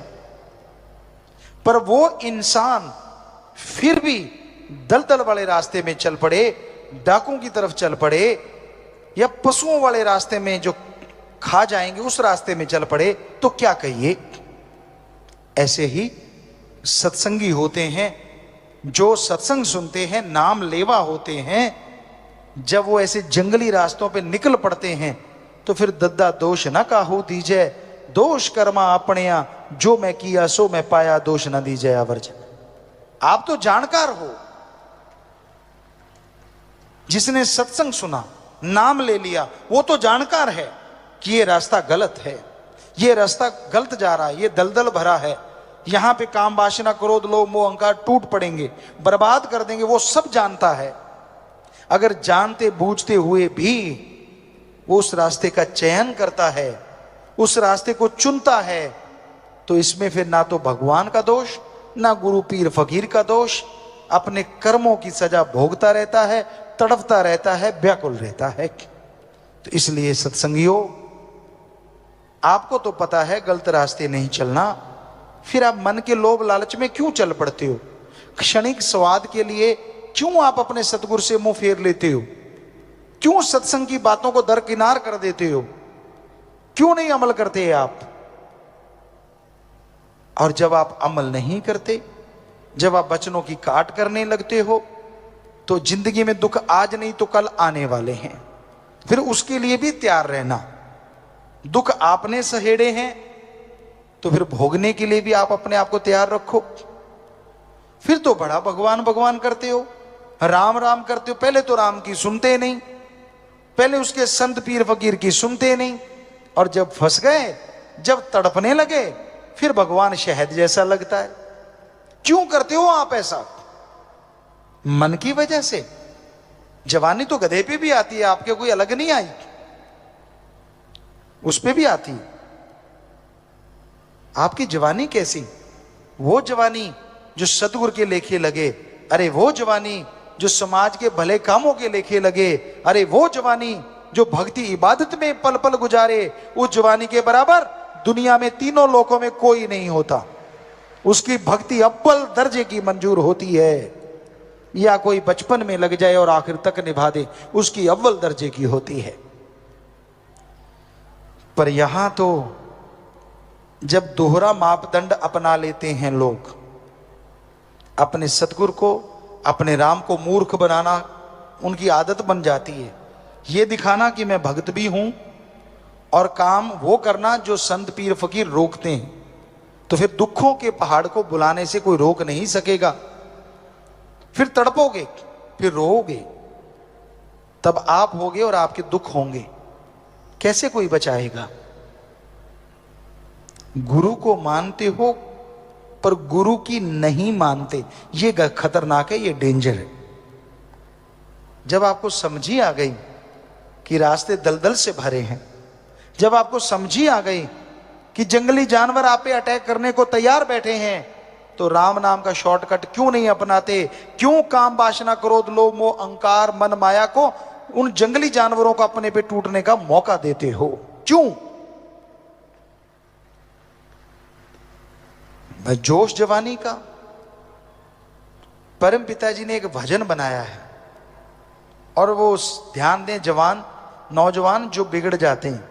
पर वो इंसान फिर भी दलदल वाले रास्ते में चल पड़े, डाकुओं की तरफ चल पड़े, या पशुओं वाले रास्ते में जो खा जाएंगे उस रास्ते में चल पड़े, तो क्या कहिए। ऐसे ही सत्संगी होते हैं जो सत्संग सुनते हैं, नाम लेवा होते हैं। जब वो ऐसे जंगली रास्तों पे निकल पड़ते हैं तो फिर दद्दा दोष ना काहू दीजिए, दोष कर्मा अपनिया, जो मैं किया सो मैं पाया, दोष ना दीजिए आवर्ज। आप तो जानकार हो, जिसने सत्संग सुना, नाम ले लिया, वो तो जानकार है कि ये रास्ता गलत है, ये रास्ता गलत जा रहा है, ये दलदल भरा है, यहां पे काम वासना क्रोध लोभ मोह अहंकार टूट पड़ेंगे, बर्बाद कर देंगे। वो सब जानता है। अगर जानते बूझते हुए भी वो उस रास्ते का चयन करता है, उस रास्ते को चुनता है, तो इसमें फिर ना तो भगवान का दोष, ना गुरु पीर फकीर का दोष, अपने कर्मों की सजा भोगता रहता है, तड़पता रहता है, व्याकुल रहता है। तो इसलिए सत्संगियों, आपको तो पता है गलत रास्ते नहीं चलना, फिर आप मन के लोभ लालच में क्यों चल पड़ते हो? क्षणिक स्वाद के लिए क्यों आप अपने सतगुरु से मुंह फेर लेते हो? क्यों सत्संग की बातों को दरकिनार कर देते हो? क्यों नहीं अमल करते आप? और जब आप अमल नहीं करते, जब आप वचनों की काट करने लगते हो, तो जिंदगी में दुख आज नहीं तो कल आने वाले हैं। फिर उसके लिए भी तैयार रहना। दुख आपने सहेड़े हैं तो फिर भोगने के लिए भी आप अपने आप को तैयार रखो। फिर तो बड़ा भगवान भगवान करते हो, राम राम करते हो। पहले तो राम की सुनते नहीं, पहले उसके संत पीर फकीर की सुनते नहीं, और जब फंस गए, जब तड़पने लगे, फिर भगवान शहद जैसा लगता है। क्यों करते हो आप ऐसा? मन की वजह से। जवानी तो गधे पे भी आती है, आपके कोई अलग नहीं आई, उस पे भी आती। आपकी जवानी कैसी? वो जवानी जो सतगुरु के लेखे लगे, अरे वो जवानी जो समाज के भले कामों के लेखे लगे, अरे वो जवानी जो भक्ति इबादत में पल पल गुजारे, उस जवानी के बराबर दुनिया में तीनों लोकों में कोई नहीं होता। उसकी भक्ति अव्वल दर्जे की मंजूर होती है, या कोई बचपन में लग जाए और आखिर तक निभा दे, उसकी अव्वल दर्जे की होती है। पर यहां तो जब दोहरा मापदंड अपना लेते हैं लोग, अपने सतगुरु को, अपने राम को मूर्ख बनाना उनकी आदत बन जाती है। ये दिखाना कि मैं भक्त भी हूं, और काम वो करना जो संत पीर फकीर रोकते हैं। तो फिर दुखों के पहाड़ को बुलाने से कोई रोक नहीं सकेगा। फिर तड़पोगे, फिर रोओगे, तब आप होगे और आपके दुख होंगे। कैसे कोई बचाएगा? गुरु को मानते हो पर गुरु की नहीं मानते, ये खतरनाक है, ये डेंजर है। जब आपको समझी आ गई कि रास्ते दलदल से भरे हैं, जब आपको समझी आ गई कि जंगली जानवर आप पे अटैक करने को तैयार बैठे हैं, तो राम नाम का शॉर्टकट क्यों नहीं अपनाते? क्यों काम वासना क्रोध लोभ मोह अहंकार मन माया को, उन जंगली जानवरों को अपने पे टूटने का मौका देते हो? क्यों? जोश जवानी का। परम पिताजी ने एक भजन बनाया है, और वो ध्यान दें, जवान नौजवान जो बिगड़ जाते हैं,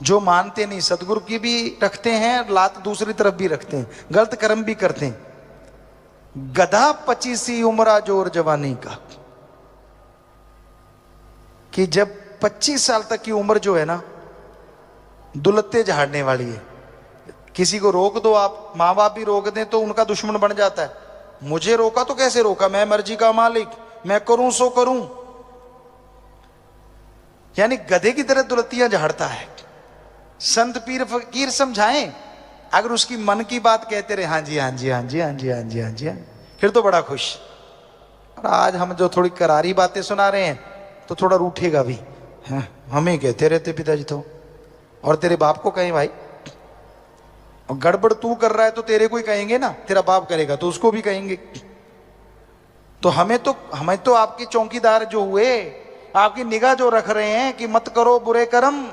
जो मानते नहीं, सतगुरु की भी रखते हैं, लात दूसरी तरफ भी रखते हैं, गलत कर्म भी करते हैं। गधा 25 उम्रा जोर जवानी का, कि जब 25 साल तक की उम्र जो है ना, दुलत्ते झाड़ने वाली है। किसी को रोक दो आप, माँ बाप भी रोक दें तो उनका दुश्मन बन जाता है। मुझे रोका तो कैसे रोका, मैं मर्जी का मालिक, मैं करूं सो करूं। यानी गधे की तरह दुलत्तियां झाड़ता है। संत पीर फकीर समझाएं, अगर उसकी मन की बात कहते रहे, हाँ जी हाँ जी हाँ जी हाँ जी हाँ जी हाँ जी, फिर तो बड़ा खुश। और आज हम जो थोड़ी करारी बातें सुना रहे हैं तो थोड़ा रूठेगा भी, हाँ, हमें कहते रहते पिताजी तो, और तेरे बाप को कहें भाई, और गड़बड़ तू कर रहा है तो तेरे को ही कहेंगे ना, तेरा बाप करेगा तो उसको भी कहेंगे। तो हमें तो आपके चौकीदार जो हुए, आपकी निगाह जो रख रहे हैं कि मत करो बुरे कर्म,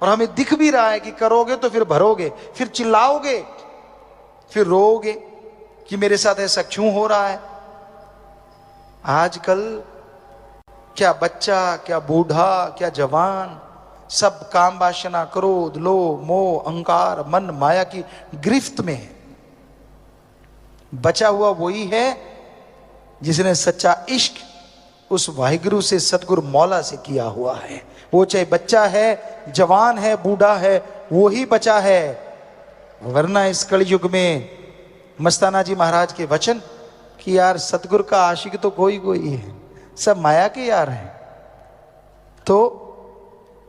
और हमें दिख भी रहा है कि करोगे तो फिर भरोगे, फिर चिल्लाओगे, फिर रोओगे कि मेरे साथ ऐसा क्यों हो रहा है। आजकल क्या बच्चा, क्या बूढ़ा, क्या जवान, सब काम वासना क्रोध लोभ मोह अहंकार मन माया की गिरफ्त में है। बचा हुआ वही है जिसने सच्चा इश्क उस वाहिगुरु से, सतगुरु मौला से किया हुआ है। वो चाहे बच्चा है, जवान है, बूढ़ा है, वो ही बचा है। वरना इस कलयुग में मस्ताना जी महाराज के वचन कि यार सतगुरु का आशिक तो कोई कोई है, सब माया के यार हैं। तो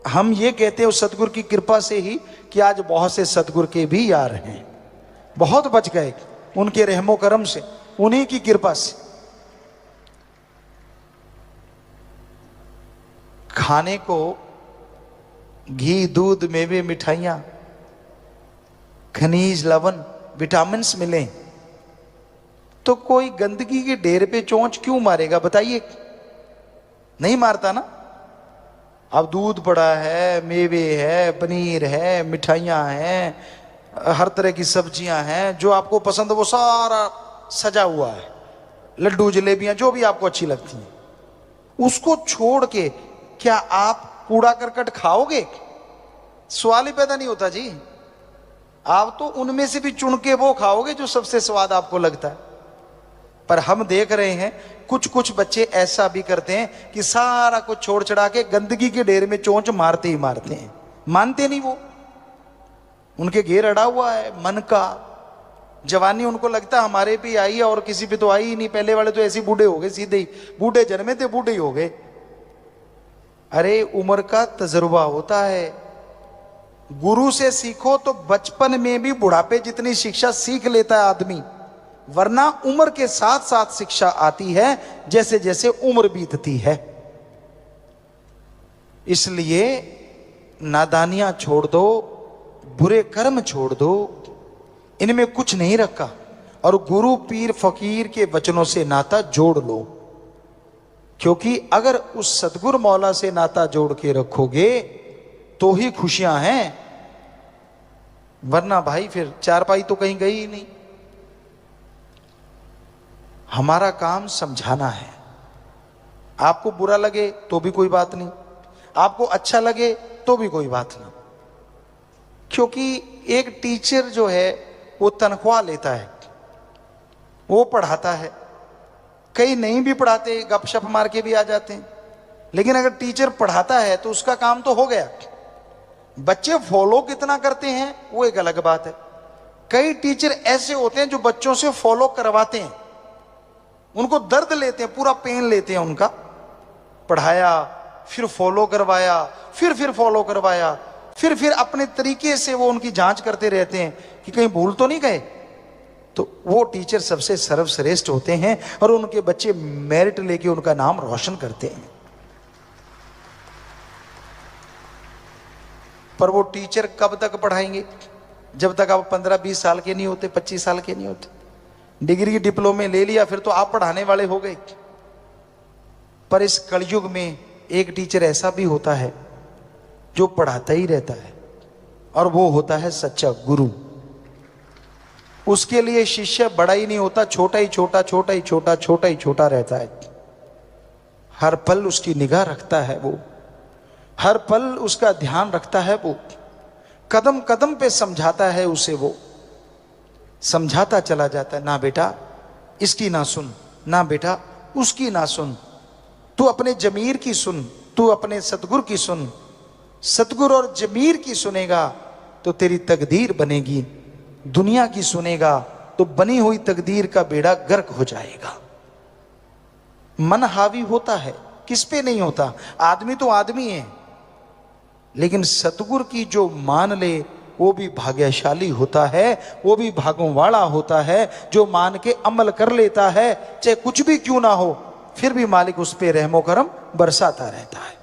हम ये कहते हैं उस सतगुरु की कृपा से ही कि आज बहुत से सतगुरु के भी यार हैं, बहुत बच गए उनके रहमो करम से, उन्हीं की कृपा से। खाने को घी, दूध, मेवे, मिठाइयां, खनिज, लवण, विटामिन्स मिले, तो कोई गंदगी के ढेर पे चोंच क्यों मारेगा बताइए? नहीं मारता ना। अब दूध पड़ा है, मेवे है, पनीर है, मिठाइयां हैं, हर तरह की सब्जियां हैं, जो आपको पसंद वो सारा सजा हुआ है, लड्डू, जलेबियां, जो भी आपको अच्छी लगती हैं, उसको छोड़ के क्या आप कूड़ा करकट खाओगे? सवाल ही पैदा नहीं होता जी। आप तो उनमें से भी चुन के वो खाओगे जो सबसे स्वाद आपको लगता है। पर हम देख रहे हैं कुछ कुछ बच्चे ऐसा भी करते हैं कि सारा कुछ छोड़ छड़ा के गंदगी के ढेर में चोंच मारते ही मारते हैं। मानते नहीं वो, उनके घेर अड़ा हुआ है मन का। जवानी उनको लगता हमारे पे आई है और किसी पे तो आई ही नहीं, पहले वाले तो ऐसे बूढ़े हो गए, सीधे ही बूढ़े जन्मे थे बूढ़े ही हो गए। अरे उम्र का तजुर्बा होता है, गुरु से सीखो तो बचपन में भी बुढ़ापे जितनी शिक्षा सीख लेता है आदमी, वरना उम्र के साथ साथ शिक्षा आती है जैसे जैसे उम्र बीतती है। इसलिए नादानियां छोड़ दो, बुरे कर्म छोड़ दो, इनमें कुछ नहीं रखा, और गुरु पीर फकीर के वचनों से नाता जोड़ लो। क्योंकि अगर उस सतगुरु मौला से नाता जोड़ के रखोगे तो ही खुशियां हैं, वरना भाई फिर चारपाई तो कहीं गई ही नहीं। हमारा काम समझाना है। आपको बुरा लगे तो भी कोई बात नहीं, आपको अच्छा लगे तो भी कोई बात नहीं। क्योंकि एक टीचर जो है वो तनख्वाह लेता है, वो पढ़ाता है। कई नहीं भी पढ़ाते, गपशप मार के भी आ जाते हैं, लेकिन अगर टीचर पढ़ाता है तो उसका काम तो हो गया। बच्चे फॉलो कितना करते हैं वो एक अलग बात है। कई टीचर ऐसे होते हैं जो बच्चों से फॉलो करवाते हैं, उनको दर्द लेते हैं, पूरा पेन लेते हैं उनका। पढ़ाया, फिर फॉलो करवाया, फिर फॉलो करवाया, फिर अपने तरीके से वो उनकी जांच करते रहते हैं कि कहीं भूल तो नहीं गए। तो वो टीचर सबसे सर्वश्रेष्ठ होते हैं और उनके बच्चे मेरिट लेके उनका नाम रोशन करते हैं। पर वो टीचर कब तक पढ़ाएंगे? जब तक आप 15-20 साल के नहीं होते, 25 साल के नहीं होते। डिग्री डिप्लोमे ले लिया फिर तो आप पढ़ाने वाले हो गए। पर इस कलयुग में एक टीचर ऐसा भी होता है जो पढ़ाता ही रहता है, और वो होता है सच्चा गुरु। उसके लिए शिष्य बड़ा ही नहीं होता, छोटा ही छोटा, छोटा ही छोटा, छोटा ही छोटा रहता है। हर पल उसकी निगाह रखता है वो, हर पल उसका ध्यान रखता है वो, कदम कदम पे समझाता है उसे, वो समझाता चला जाता है। ना बेटा इसकी ना सुन, ना बेटा उसकी ना सुन, तू अपने जमीर की सुन, तू अपने सतगुरु की सुन। सतगुरु और जमीर की सुनेगा तो तेरी तकदीर बनेगी, दुनिया की सुनेगा तो बनी हुई तकदीर का बेड़ा गर्क हो जाएगा। मन हावी होता है, किस पे नहीं होता? आदमी तो आदमी है, लेकिन सतगुरु की जो मान ले वो भी भाग्यशाली होता है, वो भी भागों वाला होता है, जो मान के अमल कर लेता है। चाहे कुछ भी क्यों ना हो, फिर भी मालिक उस पे रहमो करम बरसाता रहता है।